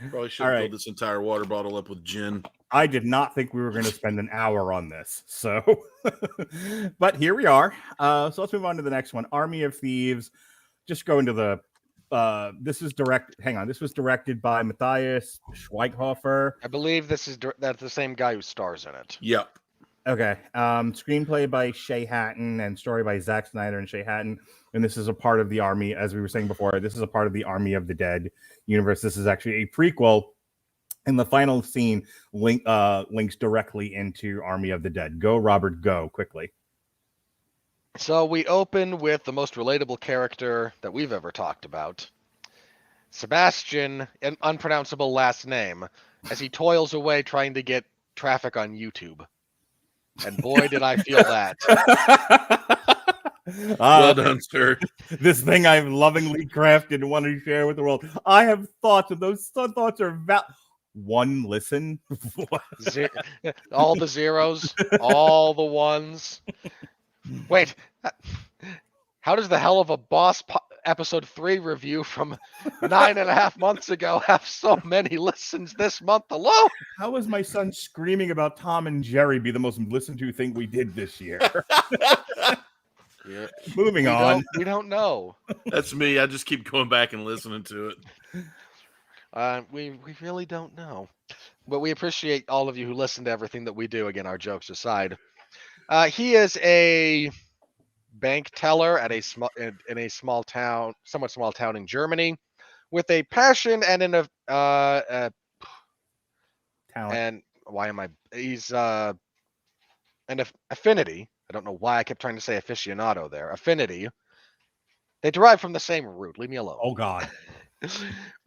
Probably should have filled this entire water bottle up with gin. I did not think we were going to spend an hour on this. So, but here we are. So let's move on to the next one. Army of Thieves. Just go into the This is This was directed by Matthias Schweighöfer. I believe that's the same guy who stars in it. Yep. Okay. Screenplay by Shay Hatten and story by Zack Snyder and Shay Hatten. And this is a part of the Army, as we were saying before. This is a part of the Army of the Dead universe. This is actually a prequel. And the final scene links directly into Army of the Dead. Go, Robert, go quickly. So we open with the most relatable character that we've ever talked about. Sebastian, an unpronounceable last name, as he toils away trying to get traffic on YouTube. And boy, did I feel that. Well done, sir. This thing I've lovingly crafted and want to share with the world. I have thoughts, and those thoughts are one listen. All the zeros, all the ones. Wait, how does the Hell of a Boss episode 3 review from 9.5 months ago have so many listens this month alone? How was my son screaming about Tom and Jerry be the most listened to thing we did this year? Yeah. Moving on. We don't know. That's me. I just keep going back and listening to it. We really don't know. But we appreciate all of you who listen to everything that we do. Again, our jokes aside. He is a bank teller at in a small town, somewhat small town in Germany, with a passion and talent. And why am I? He's an affinity. I don't know why I kept trying to say aficionado there. Affinity. They derive from the same root. Leave me alone. Oh God.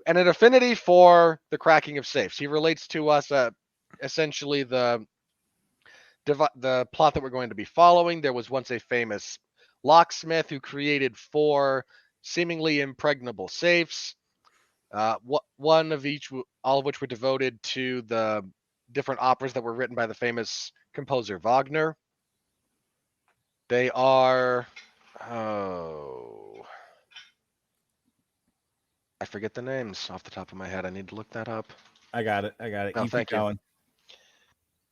And an affinity for the cracking of safes. He relates to us essentially the plot that we're going to be following. There was once a famous locksmith who created 4 seemingly impregnable safes, one of each, all of which were devoted to the different operas that were written by the famous composer Wagner. They are, I forget the names off the top of my head. I need to look that up. I got it. Oh, You thank keep going.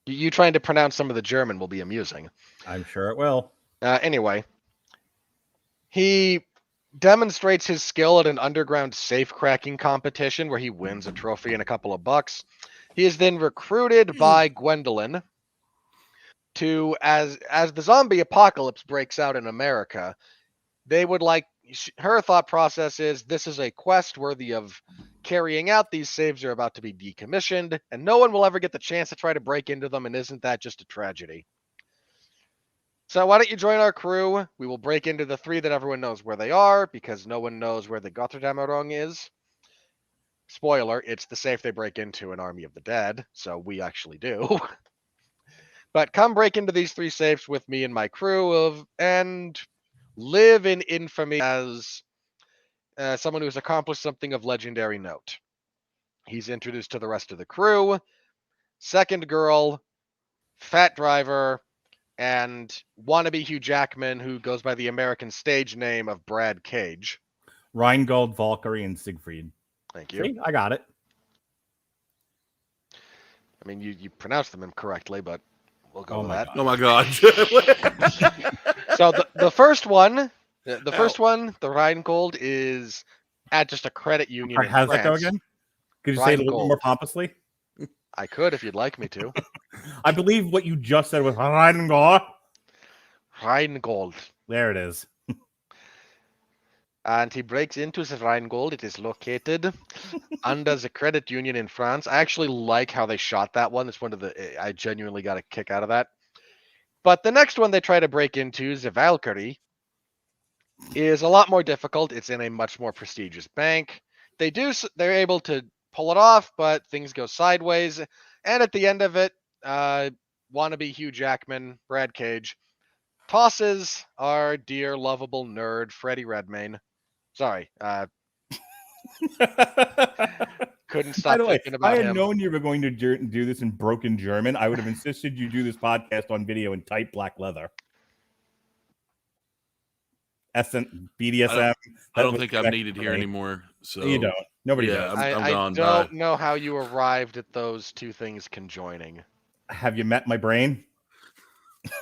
You trying to pronounce some of the German will be amusing. I'm sure it will. Anyway, he demonstrates his skill at an underground safe cracking competition where he wins a trophy and a couple of bucks. He is then recruited by Gwendolyn to, as the zombie apocalypse breaks out in America, they would like, her thought process is, this is a quest worthy of carrying out. These safes are about to be decommissioned, and no one will ever get the chance to try to break into them, and isn't that just a tragedy? So why don't you join our crew? We will break into the 3 that everyone knows where they are, because no one knows where the Gotterdammerung is. Spoiler, it's the safe they break into in Army of the Dead, so we actually do. But come break into these 3 safes with me and my crew and live in infamy as someone who has accomplished something of legendary note. He's introduced to the rest of the crew. Second girl, fat driver, and wannabe Hugh Jackman, who goes by the American stage name of Brad Cage. Rheingold, Valkyrie, and Siegfried. Thank you. See, I got it. I mean, you pronounced them incorrectly, but we'll go with that. Oh my God. So the first one, the Rheingold, is at just a credit union. How does that go again? Could you say it a little more pompously? I could if you'd like me to. I believe what you just said was Rheingold. Rheingold. There it is. And he breaks into the Rheingold. It is located under the credit union in France. I actually like how they shot that one. It's one of the, I genuinely got a kick out of that. But the next one they try to break into, the Valkyrie, is a lot more difficult. It's in a much more prestigious bank. They're able to pull it off, but things go sideways. And at the end of it, wannabe Hugh Jackman, Brad Cage, tosses our dear lovable nerd Freddie Redmayne. Sorry, couldn't stop thinking about him. I had known you were going to do this in broken German. I would have insisted you do this podcast on video in tight black leather. BDSM. I don't think I'm needed here anymore. So you don't. Nobody yeah, does. I don't know how you arrived at those 2 things conjoining. Have you met my brain?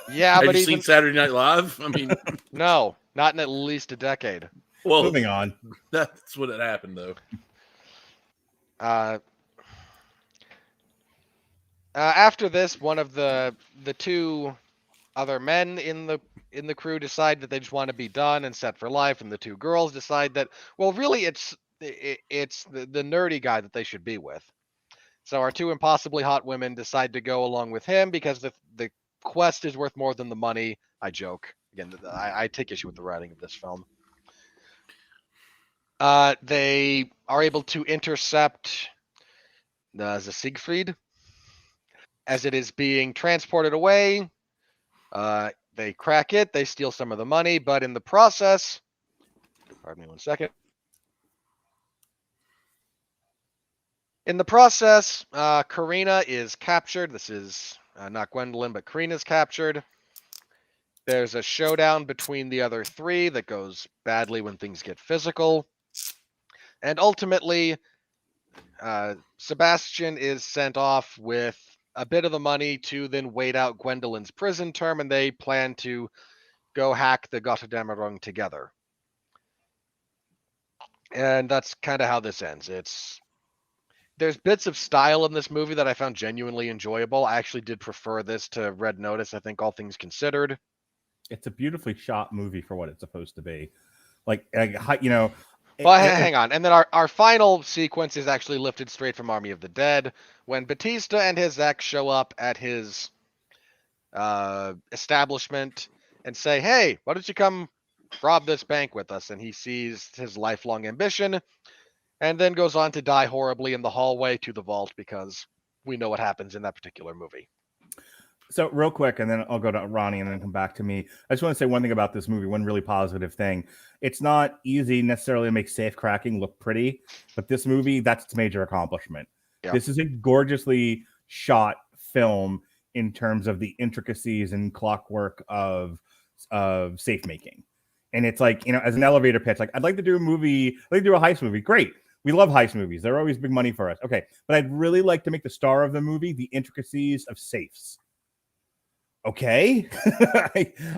Yeah, have but you seen Saturday Night Live? I mean, no, not in at least a decade. Well, moving on. That's what had happened, though. After this, one of the two other men in the crew decide that they just want to be done and set for life, and the two girls decide that, well, really, it's the nerdy guy that they should be with. So our two impossibly hot women decide to go along with him because the quest is worth more than the money. I joke. Again, I take issue with the writing of this film. They are able to intercept the Siegfried as it is being transported away. They crack it. They steal some of the money, but in the process, pardon me one second. In the process, Karina is captured. This is not Gwendolyn, but Karina's captured. There's a showdown between the other three that goes badly when things get physical. And ultimately, Sebastian is sent off with a bit of the money to then wait out Gwendolyn's prison term, and they plan to go hack the Gotterdammerung together. And that's kind of how this ends. There's bits of style in this movie that I found genuinely enjoyable. I actually did prefer this to Red Notice, I think, all things considered. It's a beautifully shot movie for what it's supposed to be. Like you know. Well, hang on. And then our final sequence is actually lifted straight from Army of the Dead when Batista and his ex show up at his establishment and say, hey, why don't you come rob this bank with us? And he sees his lifelong ambition and then goes on to die horribly in the hallway to the vault because we know what happens in that particular movie. So real quick, and then I'll go to Ronnie and then come back to me. I just want to say one thing about this movie, one really positive thing. It's not easy necessarily to make safe cracking look pretty, but this movie, that's its major accomplishment. Yeah. This is a gorgeously shot film in terms of the intricacies and clockwork of safe making. And it's like, you know, as an elevator pitch, like, I'd like to do a movie, I'd like to do a heist movie. Great. We love heist movies. They're always big money for us. Okay. But I'd really like to make the star of the movie the intricacies of safes. Okay.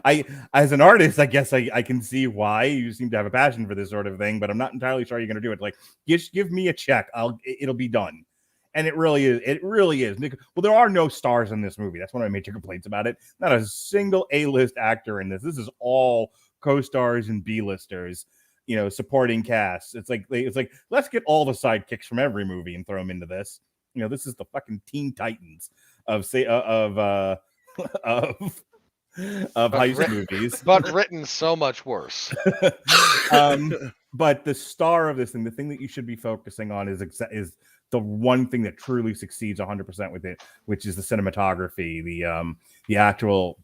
I as an artist, I guess I can see why you seem to have a passion for this sort of thing, but I'm not entirely sure you're going to do it. Like, just give me a check. It'll be done. And it really is. It really is. Well, there are no stars in this movie. That's one of my major complaints about it. Not a single A-list actor in this. This is all co-stars and B-listers, you know, supporting cast. It's like let's get all the sidekicks from every movie and throw them into this. You know, this is the fucking Teen Titans of heist movies, but written so much worse. But the star of this thing, the thing that you should be focusing on is the one thing that truly succeeds 100% with it, which is the cinematography, the actual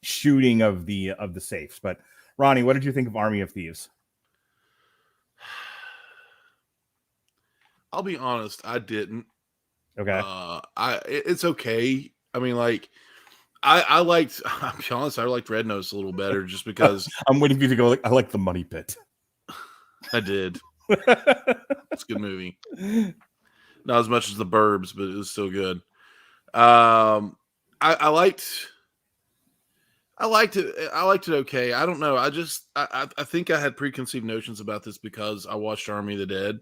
shooting of the safes. But Ronnie, what did you think of Army of Thieves? I'll be honest, I didn't. Okay. It's okay. I mean, like, I'll be honest, I liked Red Notice a little better just because I'm waiting for you to go. I like The Money Pit. I did. It's a good movie. Not as much as The Burbs, but it was still good. I liked it. I liked it okay. I don't know. I think I had preconceived notions about this because I watched Army of the Dead.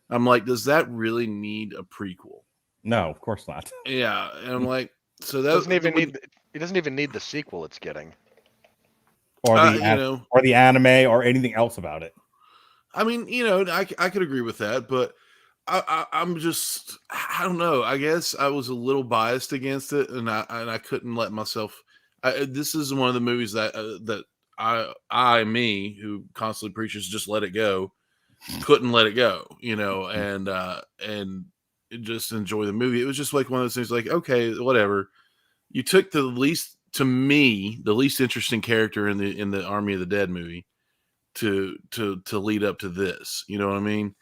I'm like, does that really need a prequel? No, of course not. Yeah, and I'm like, so that it doesn't even need the sequel it's getting, or the anime or anything else about it. I mean, you know, I could agree with that, but I'm just, I don't know. I guess I was a little biased against it, and I couldn't let myself. This is one of the movies that I who constantly preaches just let it go, couldn't let it go, you know, and just enjoy the movie. It was just like one of those things, like, okay, whatever. You took the least interesting character in the Army of the Dead movie to lead up to this. You know what I mean?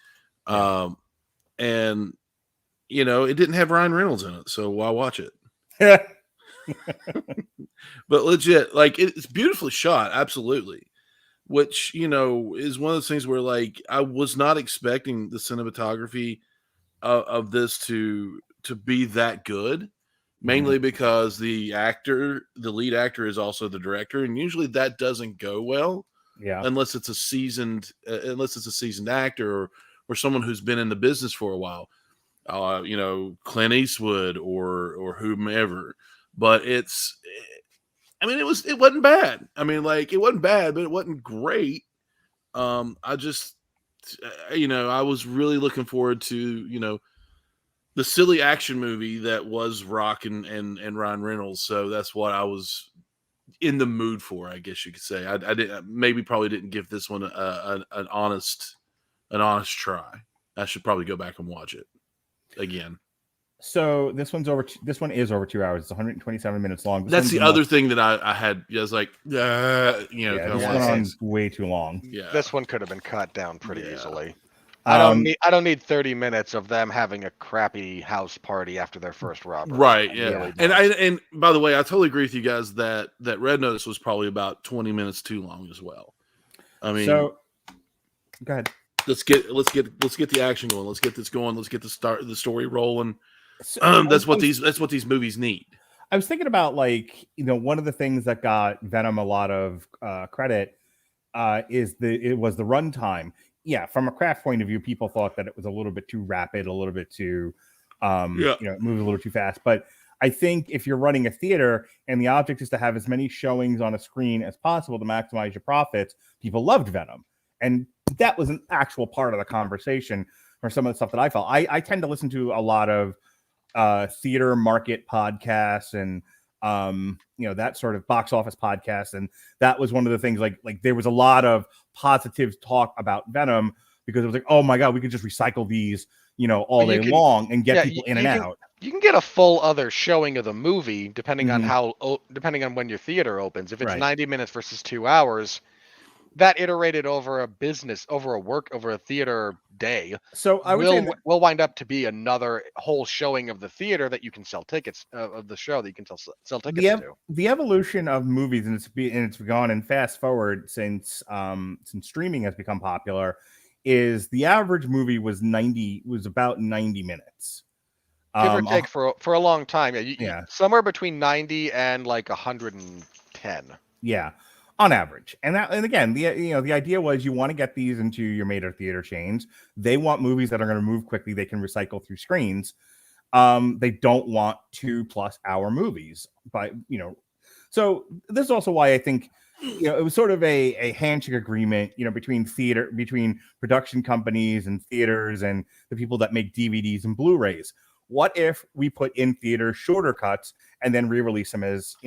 Yeah. And you know, it didn't have Ryan Reynolds in it, so why watch it? But legit, like, it's beautifully shot, absolutely. Which, you know, is one of those things where, like, I was not expecting the cinematography of this to be that good, mainly because the lead actor is also the director, and usually that doesn't go well Yeah. unless it's a seasoned actor or someone who's been in the business for a while. Clint Eastwood or whomever. But it wasn't bad. I mean, like, it wasn't bad, but it wasn't great. I was really looking forward to, the silly action movie that was Rock and Ryan Reynolds. So that's what I was in the mood for, I guess you could say. I probably didn't give this one an honest try. I should probably go back and watch it again. So this one is over 2 hours. It's 127 minutes long. That's the other thing that I had. I was like, this went on way too long. Yeah, this one could have been cut down pretty easily. I don't need 30 minutes of them having a crappy house party after their first robbery. Right. Yeah. And by the way, I totally agree with you guys that Red Notice was probably about 20 minutes too long as well. I mean, so go ahead. Let's get the action going. Let's get this going. Let's get the story rolling. That's what these movies need. I was thinking about, like, one of the things that got Venom a lot of credit it was the runtime. Yeah, from a craft point of view, people thought that it was a little bit too rapid, a little bit too, it moved a little too fast. But I think if you're running a theater and the object is to have as many showings on a screen as possible to maximize your profits, people loved Venom. And that was an actual part of the conversation for some of the stuff that I felt. I tend to listen to a lot of theater market podcasts and that sort of box office podcasts, and that was one of the things. Like there was a lot of positive talk about Venom because it was like, oh my god, we could just recycle these all day long and get people in and out. You can get a full other showing of the movie depending on when your theater opens. If it's 90 minutes versus 2 hours, that iterated over a theater day. So I will wind up to be another whole showing of the theater that you can sell tickets of the show that you can sell tickets to. The evolution of movies, and it's gone and fast forward since streaming has become popular, is the average movie was about 90 minutes. Give or take for a long time. Somewhere between 90 and like 110. Yeah. On average. And again, the idea was you want to get these into your major theater chains. They want movies that are going to move quickly. They can recycle through screens. They don't want 2+ hour movies. So this is also why I think it was sort of a handshake agreement, between production companies and theaters and the people that make DVDs and Blu-rays. What if we put in theater shorter cuts and then re-release them as,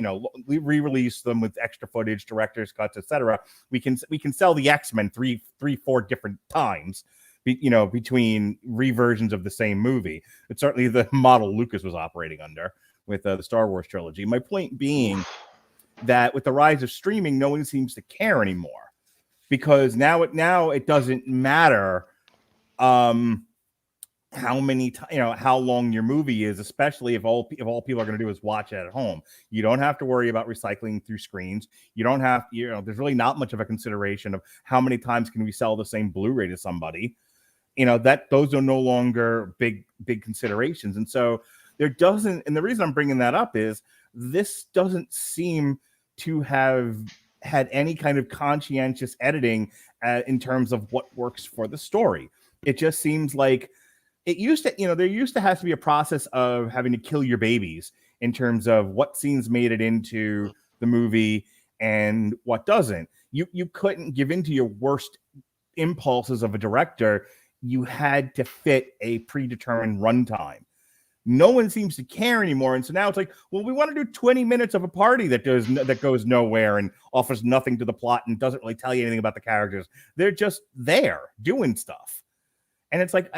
re-release them with extra footage, director's cuts, etc. We can sell the X-Men 4 different times, between reversions of the same movie. It's certainly the model Lucas was operating under with the Star Wars trilogy. My point being that with the rise of streaming, no one seems to care anymore because now it doesn't matter. How long your movie is, especially if all people are going to do is watch it at home. You don't have to worry about recycling through screens. You don't have, there's really not much of a consideration of how many times can we sell the same Blu-ray to somebody. Those are no longer big considerations. And so and the reason I'm bringing that up is this doesn't seem to have had any kind of conscientious editing in terms of what works for the story. It just seems like it used to, there used to have to be a process of having to kill your babies in terms of what scenes made it into the movie and what doesn't. You couldn't give into your worst impulses of a director. You had to fit a predetermined runtime. No one seems to care anymore. And so now it's like, well, we want to do 20 minutes of a party that goes nowhere and offers nothing to the plot and doesn't really tell you anything about the characters. They're just there doing stuff. And it's like,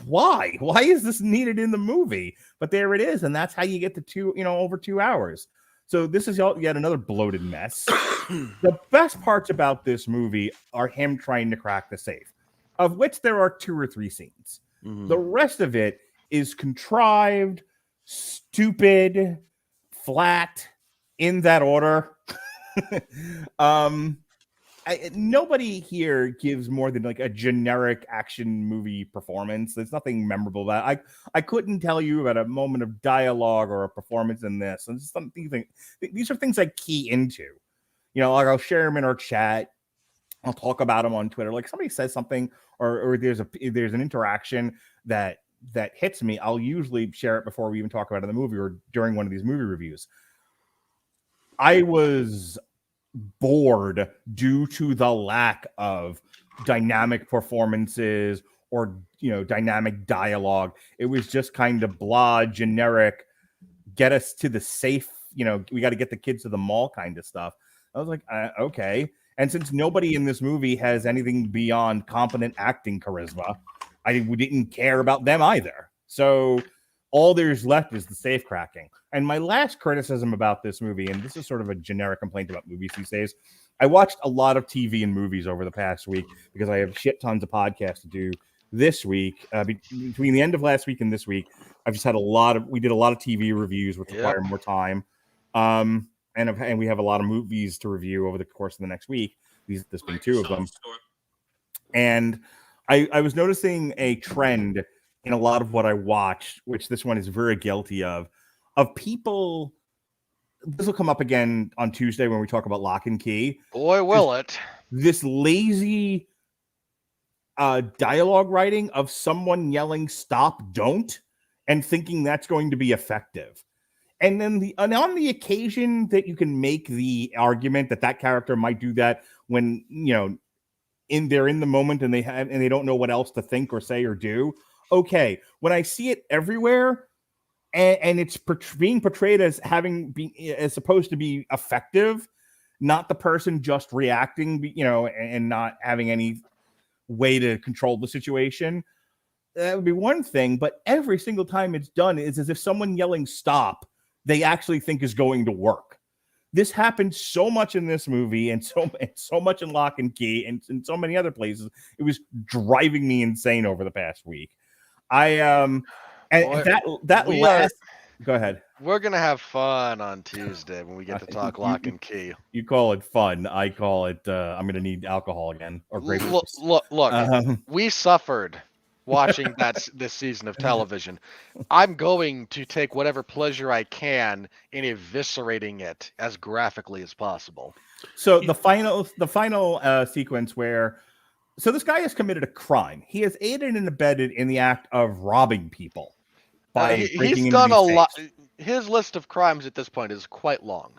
why is this needed in the movie? But there it is. And that's how you get to over 2 hours. So this is yet another bloated mess. The best parts about this movie are him trying to crack the safe, of which there are 2 or 3 scenes. Mm-hmm. The rest of it is contrived, stupid, flat, in that order. Nobody here gives more than like a generic action movie performance. There's nothing memorable that I couldn't tell you about a moment of dialogue or a performance in this. And these are things I key into. Like I'll share them in our chat. I'll talk about them on Twitter. Like somebody says something, or there's an interaction that hits me. I'll usually share it before we even talk about it in the movie or during one of these movie reviews. I was bored due to the lack of dynamic performances or dynamic dialogue. It was just kind of blah, generic, get us to the safe, we got to get the kids to the mall kind of stuff. I was like, okay. And since nobody in this movie has anything beyond competent acting charisma, we didn't care about them either. So all there's left is the safe cracking. And my last criticism about this movie, and this is sort of a generic complaint about movies these days, I watched a lot of TV and movies over the past week because I have shit tons of podcasts to do this week. Between the end of last week and this week, I've just had we did a lot of TV reviews, which require more time. And we have a lot of movies to review over the course of the next week. This being two of them. And I was noticing a trend in a lot of what I watched, which this one is very guilty of people. This will come up again on Tuesday when we talk about Lock and Key. Boy, will it. This lazy dialogue writing of someone yelling "stop, don't," and thinking that's going to be effective. And then on the occasion that you can make the argument that character might do that when they're in the moment and they don't know what else to think or say or do. Okay, when I see it everywhere and it's being portrayed as as supposed to be effective, not the person just reacting, and not having any way to control the situation, that would be one thing. But every single time it's done, it's as if someone yelling "stop" they actually think is going to work. This happened so much in this movie and so much in Lock and Key and in so many other places. It was driving me insane over the past week. Go ahead. We're gonna have fun on Tuesday when we get to talk Lock and Key. You call it fun. I call it I'm gonna need alcohol again or grape juice. Look, we suffered watching this season of television. I'm going to take whatever pleasure I can in eviscerating it as graphically as possible. So the final sequence where this guy has committed a crime. He has aided and abetted in the act of robbing people by breaking he's done into a these lot. safes. His list of crimes at this point is quite long.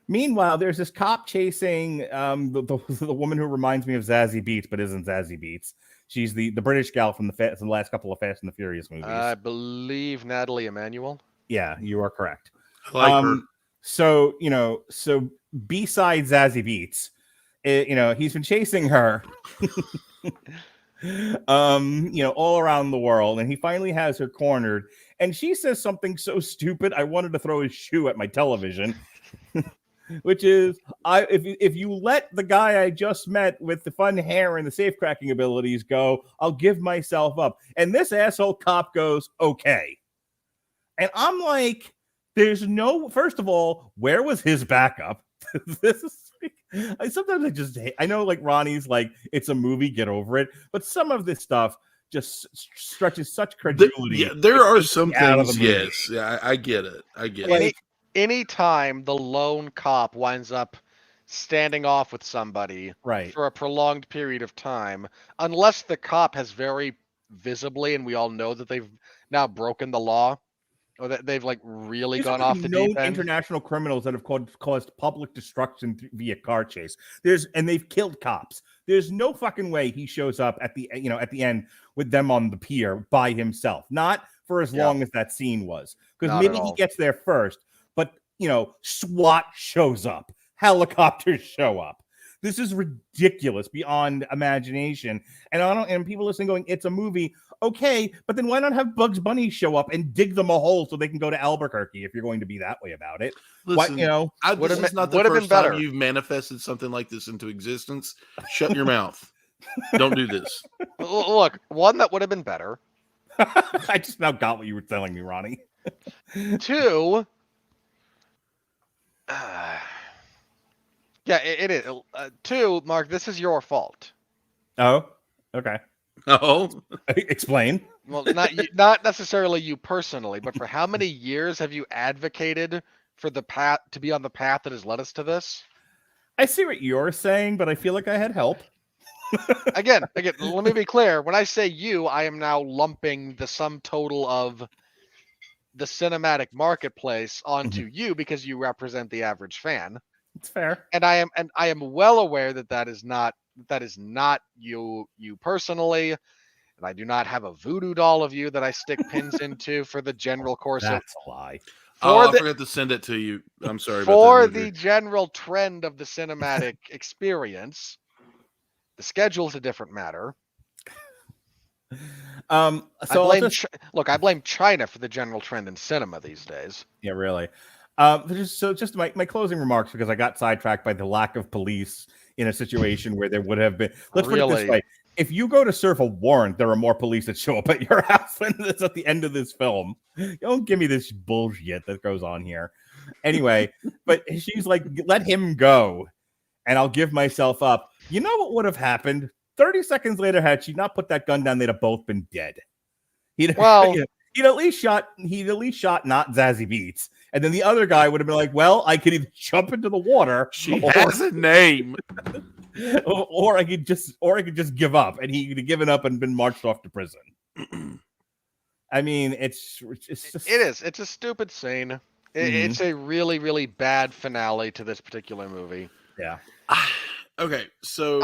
Meanwhile, there's this cop chasing the woman who reminds me of Zazie Beetz, but isn't Zazie Beetz. She's the British gal from the last couple of Fast and the Furious movies. I believe Nathalie Emmanuel. Yeah, you are correct. I like her. So besides Zazie Beetz, he's been chasing her, all around the world, and he finally has her cornered. And she says something so stupid, I wanted to throw his shoe at my television. Which is, if you let the guy I just met with the fun hair and the safe cracking abilities go, I'll give myself up. And this asshole cop goes, okay. And I'm like, first of all, where was his backup? Sometimes I know like Ronnie's like, it's a movie, get over it. But some of this stuff just stretches such credulity. There are some things, yes. Yeah, I get it. Anytime the lone cop winds up standing off with somebody for a prolonged period of time, unless the cop has very visibly, and we all know that they've now broken the law, or that they've like really gone off the deep end. International criminals that have caused public destruction via car chase. And they've killed cops. There's no fucking way he shows up at the end with them on the pier by himself. Not for as long as that scene was, because maybe he gets there first. But, SWAT shows up. Helicopters show up. This is ridiculous beyond imagination. And people listening going, it's a movie. Okay, but then why not have Bugs Bunny show up and dig them a hole so they can go to Albuquerque if you're going to be that way about it? Listen, this is not the first time you've manifested something like this into existence. Shut your mouth. Don't do this. Look, one that would have been better. I just now got what you were telling me, Ronnie. Two... it is. Two, Mark, this is your fault. Oh, okay. Oh, explain. Well, not necessarily you personally, but for how many years have you advocated for the path to be on the path that has led us to this? I see what you're saying, but I feel like I had help. Again, let me be clear. When I say you, I am now lumping the sum total of the cinematic marketplace onto you because you represent the average fan. It's fair. And I am well aware that is not you personally, and I do not have a voodoo doll of you that I stick pins into for the general course of. That's a lie. I forgot to send it to you. I'm sorry for about that. the general trend of the cinematic experience. The schedule's a different matter. So I blame China for the general trend in cinema these days. Yeah, really. Just my closing remarks, because I got sidetracked by the lack of police in a situation where there would have been. Let's put it this way: if you go to serve a warrant, there are more police that show up at your house than this at the end of this film. Don't give me this bullshit that goes on here. Anyway, but she's like, let him go, and I'll give myself up. You know what would have happened? 30 seconds later, had she not put that gun down, they'd have both been dead. He'd at least shot not Zazie Beetz. And then the other guy would have been like, well, I could either jump into the water. She has a name. Or I could just give up. And he could have given up and been marched off to prison. I mean, it's a stupid scene. It's a really, really bad finale to this particular movie. Yeah. Okay, so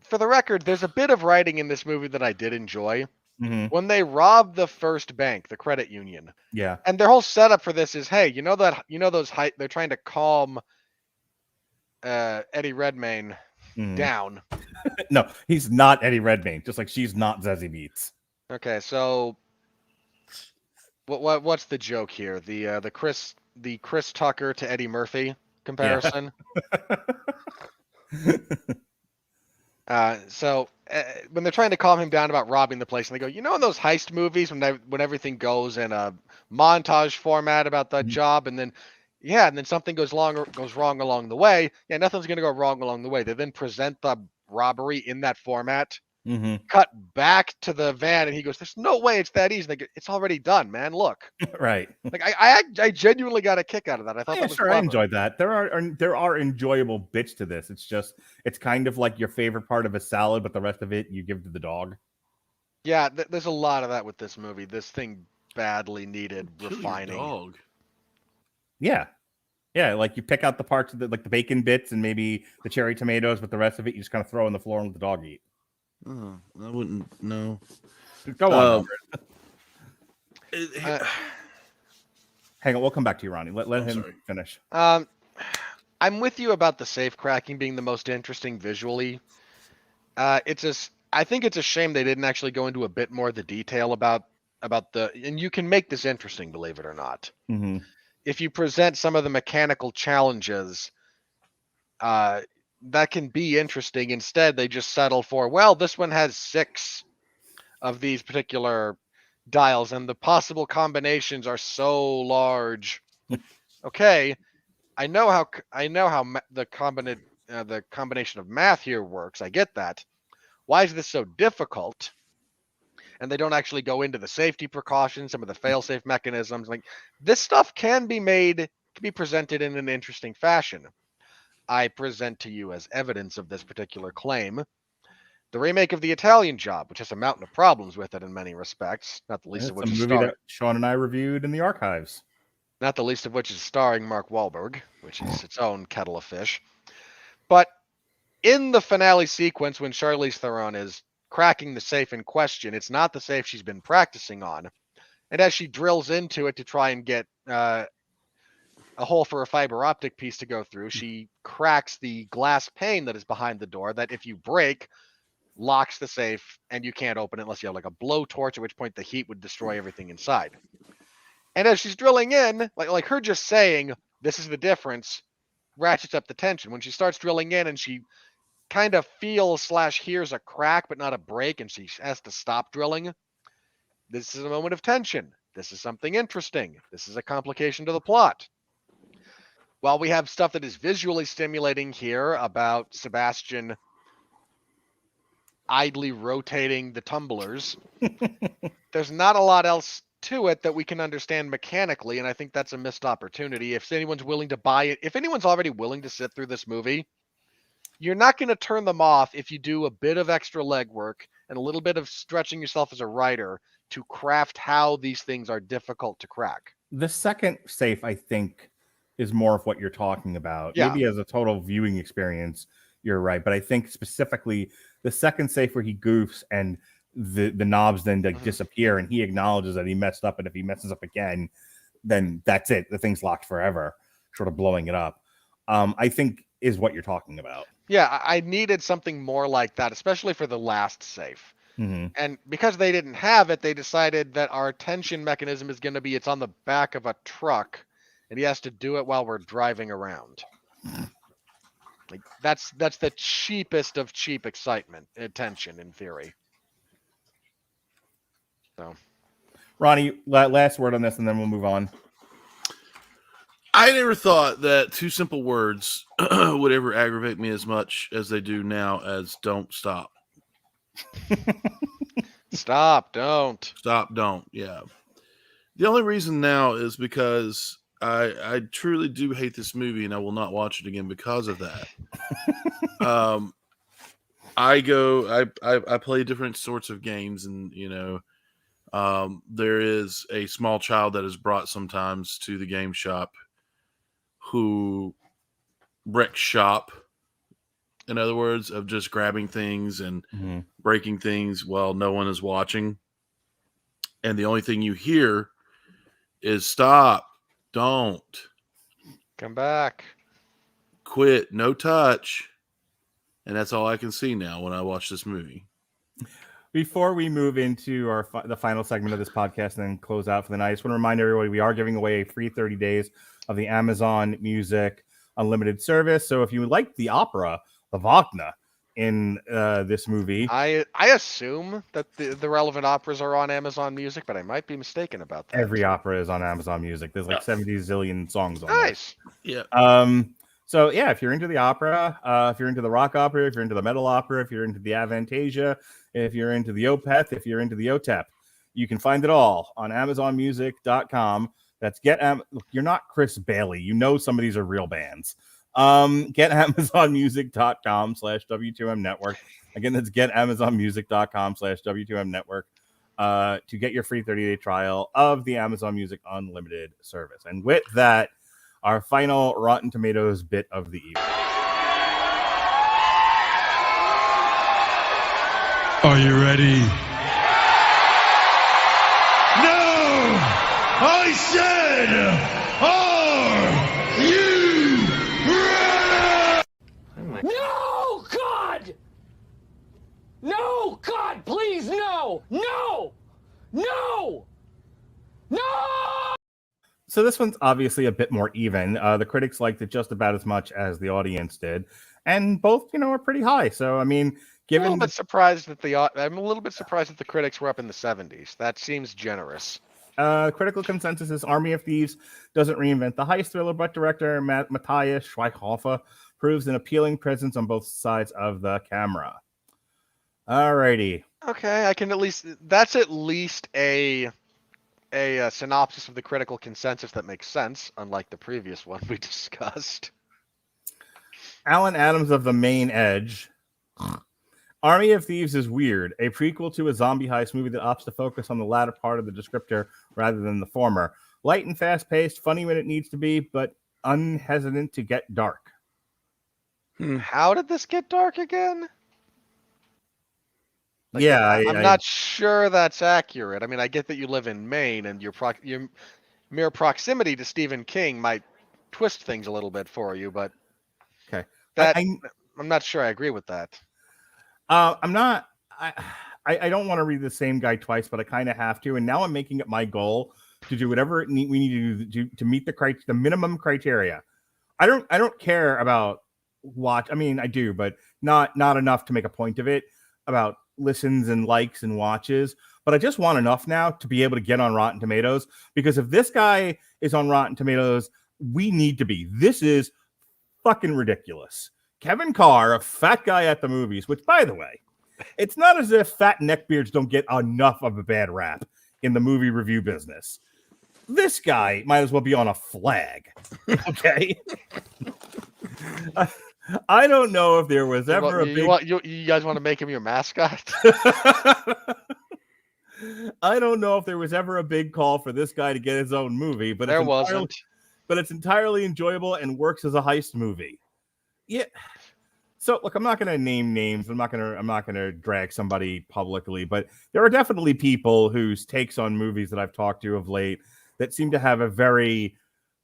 for the record, there's a bit of writing in this movie that I did enjoy. Mm-hmm. When they rob the first bank, the credit union. Yeah. And their whole setup for this is, hey, they're trying to calm Eddie Redmayne down. No, he's not Eddie Redmayne, just like she's not Zazie Beetz. Okay, so what's the joke here? The Chris Tucker to Eddie Murphy comparison. Yeah. When they're trying to calm him down about robbing the place, and they go, in those heist movies when everything goes in a montage format about that job, and then something goes wrong along the way. Yeah, nothing's gonna go wrong along the way. They then present the robbery in that format. Cut back to the van, and he goes, "There's no way it's that easy." They go, "It's already done, man. Look." Right. Like I genuinely got a kick out of that. I thought that was sure, clever. I enjoyed that. There are enjoyable bits to this. It's kind of like your favorite part of a salad, but the rest of it you give to the dog. Yeah, there's a lot of that with this movie. This thing badly needed refining. Dog. Yeah. Yeah, like you pick out the parts of the bacon bits and maybe the cherry tomatoes, but the rest of it you just kind of throw on the floor and let the dog eat. Oh, I wouldn't know. Go on. Hang on, we'll come back to you, Ronnie. Let him finish. I'm with you about the safe cracking being the most interesting visually. I think it's a shame they didn't actually go into a bit more of the detail about and you can make this interesting, believe it or not. Mm-hmm. If you present some of the mechanical challenges, that can be interesting. Instead, they just settle for, well, this one has 6 of these particular dials, and the possible combinations are so large. Okay, I know how the combination of math here works. I get that. Why is this so difficult? And they don't actually go into the safety precautions, some of the fail-safe mechanisms. Like, this stuff can be presented in an interesting fashion. I present to you as evidence of this particular claim the remake of The Italian Job, which has a mountain of problems with it in many respects, not the least of which is a movie that Sean and I reviewed in the archives. Not the least of which is starring Mark Wahlberg, which is its own kettle of fish. But in the finale sequence, when Charlize Theron is cracking the safe in question, it's not the safe she's been practicing on. And as she drills into it to try and get a hole for a fiber optic piece to go through, she cracks the glass pane that is behind the door that, if you break, locks the safe, and you can't open it unless you have like a blowtorch, at which point the heat would destroy everything inside. And as she's drilling in, like her just saying, "This is the difference," ratchets up the tension. When she starts drilling in and she kind of feels/hears a crack but not a break, and she has to stop drilling, this is a moment of tension. This is something interesting. This is a complication to the plot. While we have stuff that is visually stimulating here about Sebastian idly rotating the tumblers, there's not a lot else to it that we can understand mechanically, and I think that's a missed opportunity. If anyone's willing to buy it, if anyone's already willing to sit through this movie, you're not going to turn them off if you do a bit of extra legwork and a little bit of stretching yourself as a writer to craft how these things are difficult to crack. The second safe, I think, is more of what you're talking about. Yeah. Maybe as a total viewing experience, you're right. But I think specifically the second safe where he goofs and the knobs then disappear and he acknowledges that he messed up. And if he messes up again, then that's it. The thing's locked forever, sort of blowing it up. I think is what you're talking about. Yeah, I needed something more like that, especially for the last safe. And because they didn't have it, they decided that our tension mechanism is going to be it's on the back of a truck and he has to do it while we're driving around. Like that's the cheapest of cheap excitement, tension in theory. So, Ronnie, last word on this, and then we'll move on. I never thought that two simple words would ever aggravate me as much as they do now as "don't stop." Stop, don't. Stop, don't. Yeah. The only reason now is because I truly do hate this movie and I will not watch it again because of that. I play different sorts of games, and there is a small child that is brought sometimes to the game shop who wrecks shop. In other words, of just grabbing things and breaking things while no one is watching. And the only thing you hear is stop, don't, come back, quit, no touch. And that's all I can see now when I watch this movie. Before we move into the final segment of this podcast and then close out for the night, I just want to remind everybody we are giving away a free 30 days of the Amazon Music Unlimited service. So if you like the opera, the Wagner in this movie, I assume that the relevant operas are on Amazon Music, but I might be mistaken about that. Every opera is on Amazon Music. There's like 70 zillion songs on nice. There. Yeah. So yeah, if you're into the opera, if you're into the rock opera, if you're into the metal opera, if you're into the Avantasia, if you're into the Opeth, if you're into the OTEP, you can find it all on AmazonMusic.com. That's you're not Chris Bailey. You know some of these are real bands. Get AmazonMusic.com/W2M Network. Again, that's get AmazonMusic.com/W2M Network to get your free 30-day trial of the Amazon Music Unlimited service. And with that, our final Rotten Tomatoes bit of the evening. Are you ready? No! I said, are you ready? No, God! No, God, please, no! No! No! No! So this one's obviously a bit more even. The critics liked it just about as much as the audience did, and both, are pretty high. So I mean, I'm a little bit surprised that the critics were up in the 70s. That seems generous. Critical consensus is Army of Thieves doesn't reinvent the heist thriller, but director Matthias Schweighöfer proves an appealing presence on both sides of the camera. Alrighty. Okay, that's at least a synopsis of the critical consensus that makes sense, unlike the previous one we discussed. Alan Adams of The Main Edge. Army of Thieves is weird, a prequel to a zombie heist movie that opts to focus on the latter part of the descriptor rather than the former. Light and fast-paced, funny when it needs to be, but unhesitant to get dark. How did this get dark again? I'm not sure that's accurate. I mean, I get that you live in Maine, and your mere proximity to Stephen King might twist things a little bit for you, but okay, I'm not sure I agree with that. I don't want to read the same guy twice, but I kind of have to, and now I'm making it my goal to do whatever we need to do to meet the minimum criteria. I don't care about watch. I mean, I do, but not enough to make a point of it about listens and likes and watches. But I just want enough now to be able to get on Rotten Tomatoes, because if this guy is on Rotten Tomatoes, we need to be. This is fucking ridiculous. Kevin Carr, a fat guy at the movies, which, by the way, it's not as if fat neckbeards don't get enough of a bad rap in the movie review business. This guy might as well be on a flag. Okay. I don't know if there was ever You guys want to make him your mascot? I don't know if there was ever a big call for this guy to get his own movie, but There wasn't. But it's entirely enjoyable and works as a heist movie. Yeah. So look, I'm not going to name names. I'm not going to drag somebody publicly, but there are definitely people whose takes on movies that I've talked to of late that seem to have a very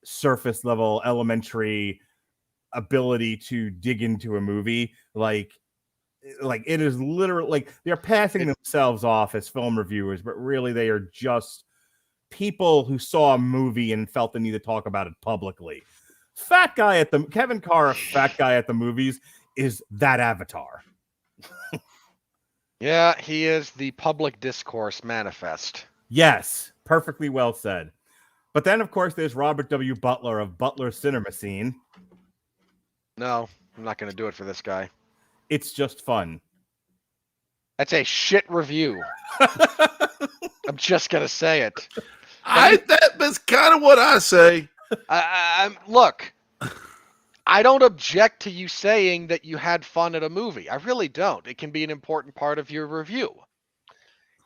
surface level, elementary ability to dig into a movie. Like it is literally like they're passing themselves off as film reviewers, but really they are just people who saw a movie and felt the need to talk about it publicly. Kevin Carr, fat guy at the movies, is that Avatar. Yeah, he is the public discourse manifest. Yes, perfectly well said. But then, of course, there's Robert W. Butler of Butler's Cinema Scene. No, I'm not going to do it for this guy. It's just fun. That's a shit review. I'm just going to say it. That's kind of what I say. Look, I don't object to you saying that you had fun at a movie. I really don't. It can be an important part of your review.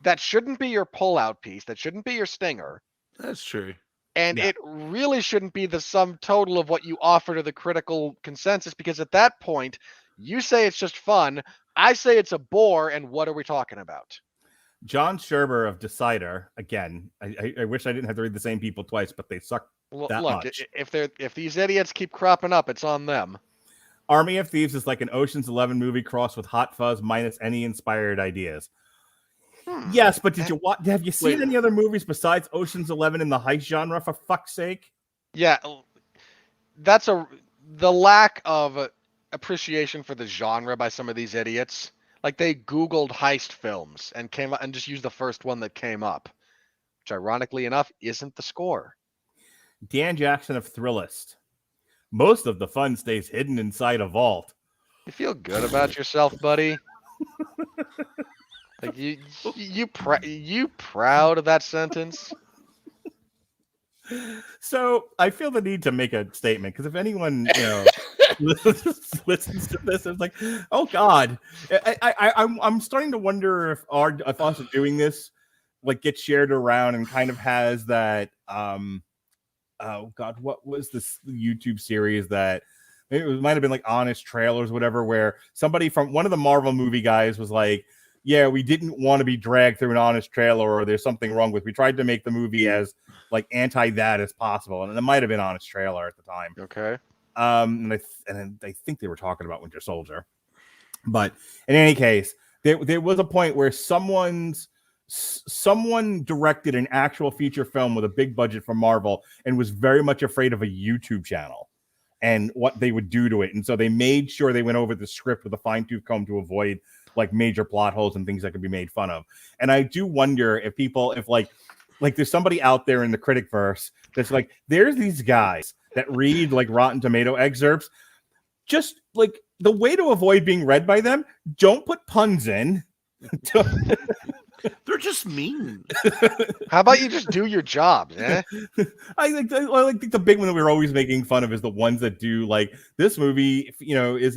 That shouldn't be your pull-out piece. That shouldn't be your stinger. That's true. And it really shouldn't be the sum total of what you offer to the critical consensus, because at that point, you say it's just fun, I say it's a bore, and what are we talking about? John Scherber of Decider, again, I wish I didn't have to read the same people twice, but they suck that much. If these idiots keep cropping up, it's on them. Army of Thieves is like an Ocean's 11 movie crossed with Hot Fuzz minus any inspired ideas. Yes, but have you seen any other movies besides Ocean's 11 in the heist genre, for fuck's sake? Yeah, that's the lack of appreciation for the genre by some of these idiots. Like, they Googled heist films and came up and just used the first one that came up, which ironically enough isn't the score. Dan Jackson of Thrillist. Most of the fun stays hidden inside a vault. You feel good about yourself, buddy? Like you proud of that sentence? So I feel the need to make a statement, because if anyone listens to this, it's like, oh God, I'm starting to wonder if us doing this like gets shared around and kind of has that oh God, what was this YouTube series that it might have been like Honest Trailers, whatever, where somebody from one of the Marvel movie guys was like, yeah, we didn't want to be dragged through an honest trailer, or there's something wrong with. We tried to make the movie as like anti that as possible, and it might have been Honest Trailer at the time. Okay. And I think they were talking about Winter Soldier, but in any case, there was a point where someone directed an actual feature film with a big budget from Marvel and was very much afraid of a YouTube channel and what they would do to it, and so they made sure they went over the script with a fine-tooth comb to avoid like major plot holes and things that could be made fun of. And I do wonder if there's somebody out there in the critic verse that's like, there's these guys that read like Rotten Tomato excerpts. Just like the way to avoid being read by them, don't put puns in. They're just mean. How about you just do your job? Eh? I think the big one that we're always making fun of is the ones that do like this movie,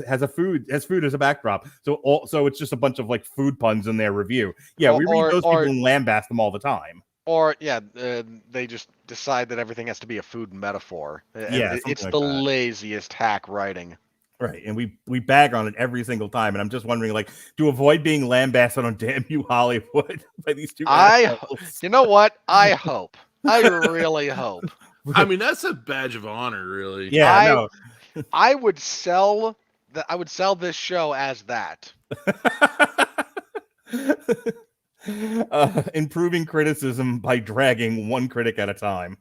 has food as a backdrop. So it's just a bunch of like food puns in their review. Yeah, we read those people and lambast them all the time. Or they just decide that everything has to be a food metaphor. Yeah, it's the laziest hack writing. Right, and we bag on it every single time, and I'm just wondering, like, to avoid being lambasted on Damn You Hollywood by these two. You know what? I hope. I really hope. I mean, that's a badge of honor, really. Yeah, I would sell this show as that. Improving criticism by dragging one critic at a time.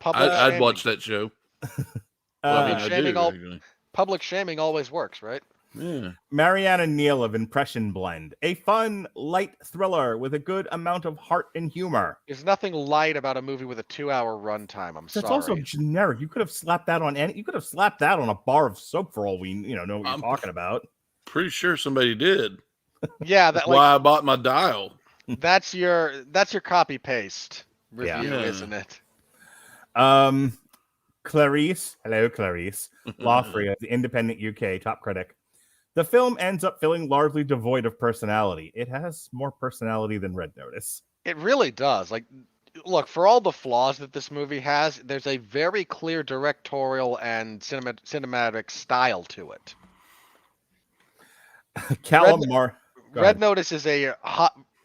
I'd watch that show. Public shaming always works, right? Yeah. Mariana Neal of Impression Blend. A fun, light thriller with a good amount of heart and humor. There's nothing light about a movie with a 2-hour runtime. Sorry. That's also generic. You could have slapped that on a bar of soap for all we know what you're talking about. Pretty sure somebody did. Yeah, that's why I bought my dial. That's your copy paste review, isn't it? Clarice, hello Clarice, Lawfrey of the Independent UK top critic. The film ends up feeling largely devoid of personality. It has more personality than Red Notice. It really does. Like, look, for all the flaws that this movie has, there's a very clear directorial and cinematic style to it. Red Notice is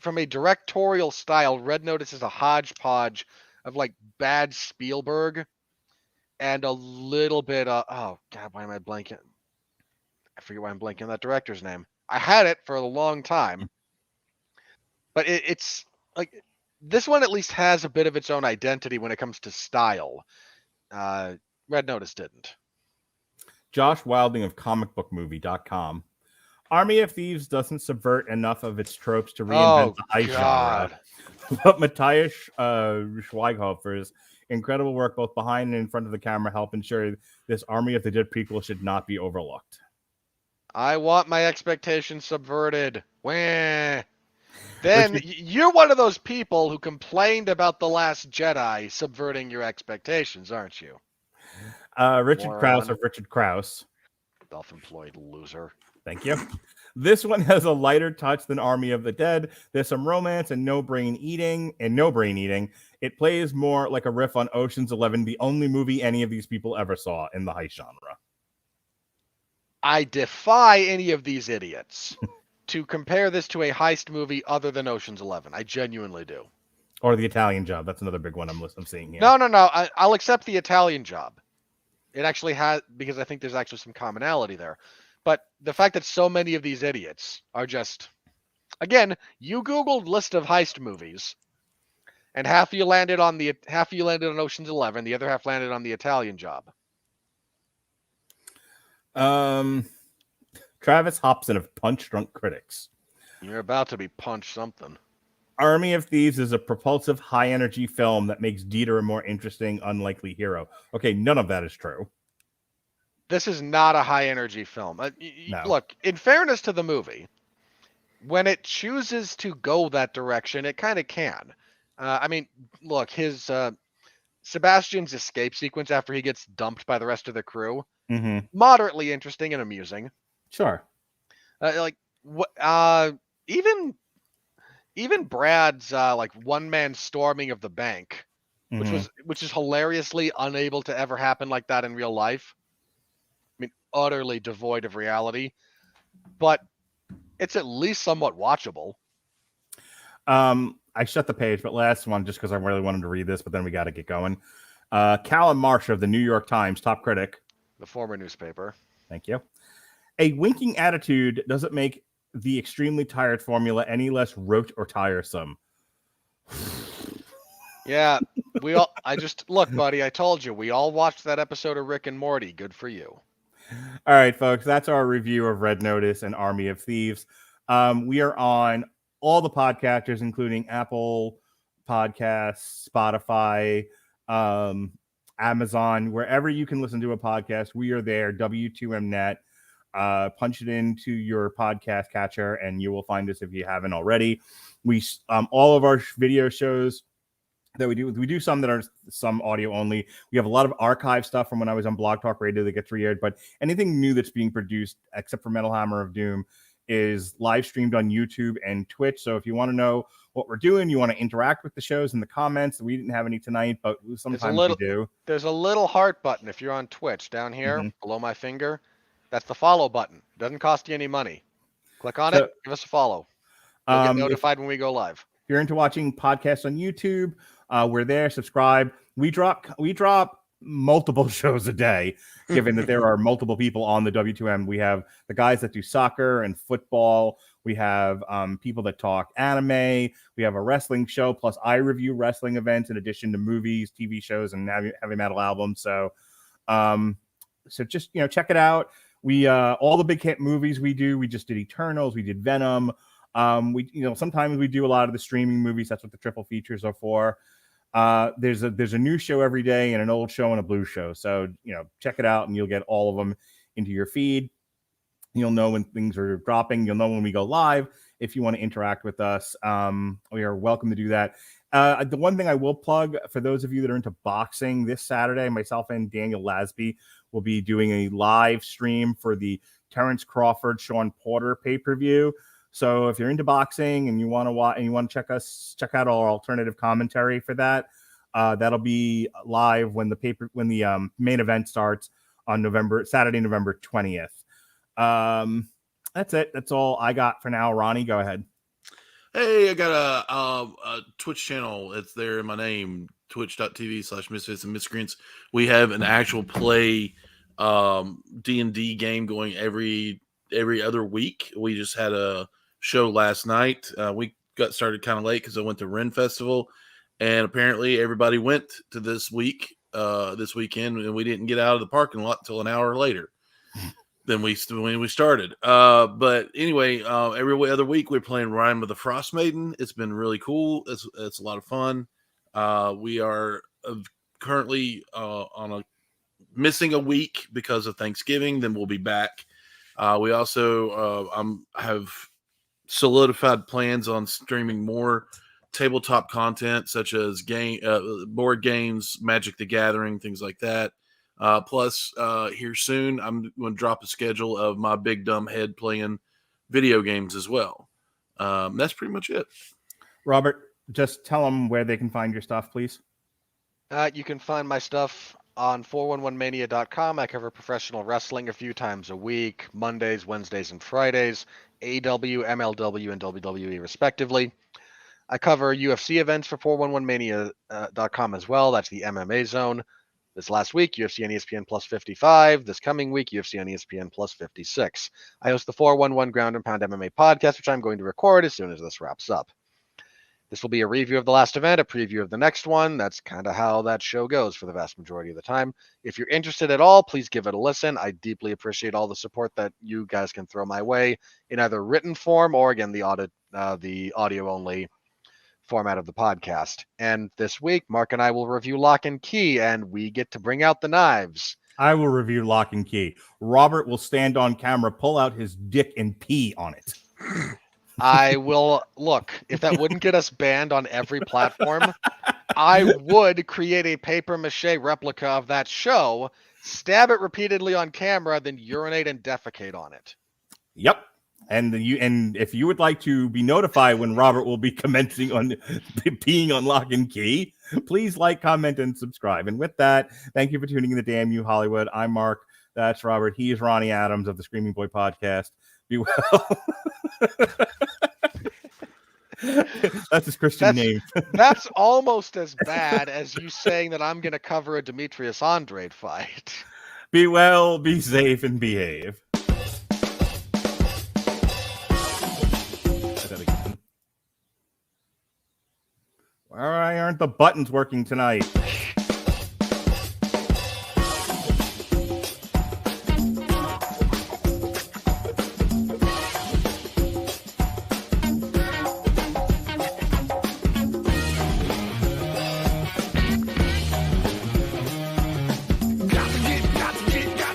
from a directorial style. Red Notice is a hodgepodge of like bad Spielberg and a little bit of oh god, why am I blanking? I forget why I'm blanking on that director's name. I had it for a long time, but it's like this one at least has a bit of its own identity when it comes to style. Red Notice didn't. Josh Wilding of comicbookmovie.com. Army of Thieves doesn't subvert enough of its tropes to reinvent the heist genre. But Matthias Schweighöfer's incredible work both behind and in front of the camera help ensure this Army of the Dead prequel should not be overlooked. I want my expectations subverted. Wah. Then you're one of those people who complained about The Last Jedi subverting your expectations, aren't you? Richard Krause of Richard Krause. Self-employed loser. Thank you. This one has a lighter touch than Army of the Dead. There's some romance and no brain eating. It plays more like a riff on Ocean's 11, the only movie any of these people ever saw in the heist genre. I defy any of these idiots to compare this to a heist movie other than Ocean's 11. I genuinely do. Or The Italian Job. That's another big one I'm seeing here. No. I'll accept The Italian Job. It actually has, because I think there's actually some commonality there. But the fact that so many of these idiots are just, again, you Googled list of heist movies, and half of you landed on Ocean's 11, the other half landed on The Italian Job. Travis Hobson of Punch Drunk Critics. You're about to be punched something. Army of Thieves is a propulsive, high-energy film that makes Dieter a more interesting, unlikely hero. Okay, none of that is true. This is not a high-energy film. No. Look, in fairness to the movie, when it chooses to go that direction, it kind of can. Look, his Sebastian's escape sequence after he gets dumped by the rest of the crew, moderately interesting and amusing. Sure. Even Brad's one-man storming of the bank, which is hilariously unable to ever happen like that in real life. I mean, utterly devoid of reality, but it's at least somewhat watchable. I shut the page, but last one just because I really wanted to read this, but then we got to get going. Callum Marsh of the New York Times, top critic. The former newspaper. Thank you. A winking attitude doesn't make the extremely tired formula any less rote or tiresome. Yeah, look, buddy, I told you, we all watched that episode of Rick and Morty. Good for you. All right, folks, that's our review of Red Notice and Army of Thieves. We are on all the podcatchers, including Apple Podcasts, Spotify, Amazon, wherever you can listen to a podcast. We are there, W2Mnet. Punch it into your podcast catcher and you will find us if you haven't already. We all of our video shows that we do some that are some audio only. We have a lot of archive stuff from when I was on Blog Talk Radio that gets re-aired, but anything new that's being produced except for Metal Hammer of Doom is live streamed on YouTube and Twitch. So if you want to know what we're doing, you want to interact with the shows in the comments. We didn't have any tonight, but sometimes we do. There's a little heart button if you're on Twitch down here below my finger. That's the follow button. It doesn't cost you any money. Click on it. Give us a follow. You'll get notified when we go live. If you're into watching podcasts on YouTube, we're there. Subscribe. We drop multiple shows a day, given that there are multiple people on the W2M. We have the guys that do soccer and football. We have people that talk anime. We have a wrestling show. Plus, I review wrestling events in addition to movies, TV shows, and heavy metal albums. So just check it out. We all the big hit movies we do. We just did Eternals. We did Venom. Sometimes we do a lot of the streaming movies. That's what the triple features are for. There's a new show every day and an old show and a blue show. So check it out and you'll get all of them into your feed. You'll know when things are dropping. You'll know when we go live. If you want to interact with us, we are welcome to do that. The one thing I will plug for those of you that are into boxing, this Saturday, myself and Daniel Lasby will be doing a live stream for the Terrence Crawford Sean Porter pay-per-view. So if you're into boxing and you want to watch and you want to check out our alternative commentary for that, that'll be live when the main event starts on Saturday, November 20th. That's it. That's all I got for now. Ronnie, go ahead. Hey, I got a Twitch channel. It's there in my name, twitch.tv/misfits and miscreants. We have an actual play D&D game going every other week. We just had a show last night. We got started kind of late because I went to Ren Festival, and apparently everybody went to this weekend, and we didn't get out of the parking lot until an hour later than when we started. But anyway, every other week we're playing Rhyme of the Frost Maiden. It's been really cool. It's a lot of fun. We are currently missing a week because of Thanksgiving. Then we'll be back. We also have solidified plans on streaming more tabletop content, such as board games, Magic the Gathering, things like that. Plus, here soon, I'm going to drop a schedule of my big dumb head playing video games as well. That's pretty much it. Robert, just tell them where they can find your stuff, please. You can find my stuff on 411mania.com. I cover professional wrestling a few times a week, Mondays, Wednesdays, and Fridays, AEW, MLW, and WWE, respectively. I cover UFC events for 411mania.com as well. That's the MMA zone. This last week, UFC on ESPN Plus 55. This coming week, UFC on ESPN Plus 56. I host the 411 Ground and Pound MMA podcast, which I'm going to record as soon as this wraps up. This will be a review of the last event, a preview of the next one. That's kind of how that show goes for the vast majority of the time. If you're interested at all, please give it a listen. I deeply appreciate all the support that you guys can throw my way in either written form or, again, the audio-only format of the podcast. And this week, Mark and I will review Lock and Key, and we get to bring out the knives. I will review Lock and Key. Robert will stand on camera, pull out his dick, and pee on it. I will look. If that wouldn't get us banned on every platform, I would create a paper mache replica of that show, stab it repeatedly on camera, then urinate and defecate on it. Yep. And if you would like to be notified when Robert will be commencing on peeing on Lock and Key, please like, comment, and subscribe. And with that, thank you for tuning in to Damn You Hollywood. I'm Mark. That's Robert. He is Ronnie Adams of the Screaming Boy Podcast. Be well. That's his Christian name. That's almost as bad as you saying that I'm going to cover a Demetrius Andrade fight. Be well, be safe, and behave. Why aren't the buttons working tonight?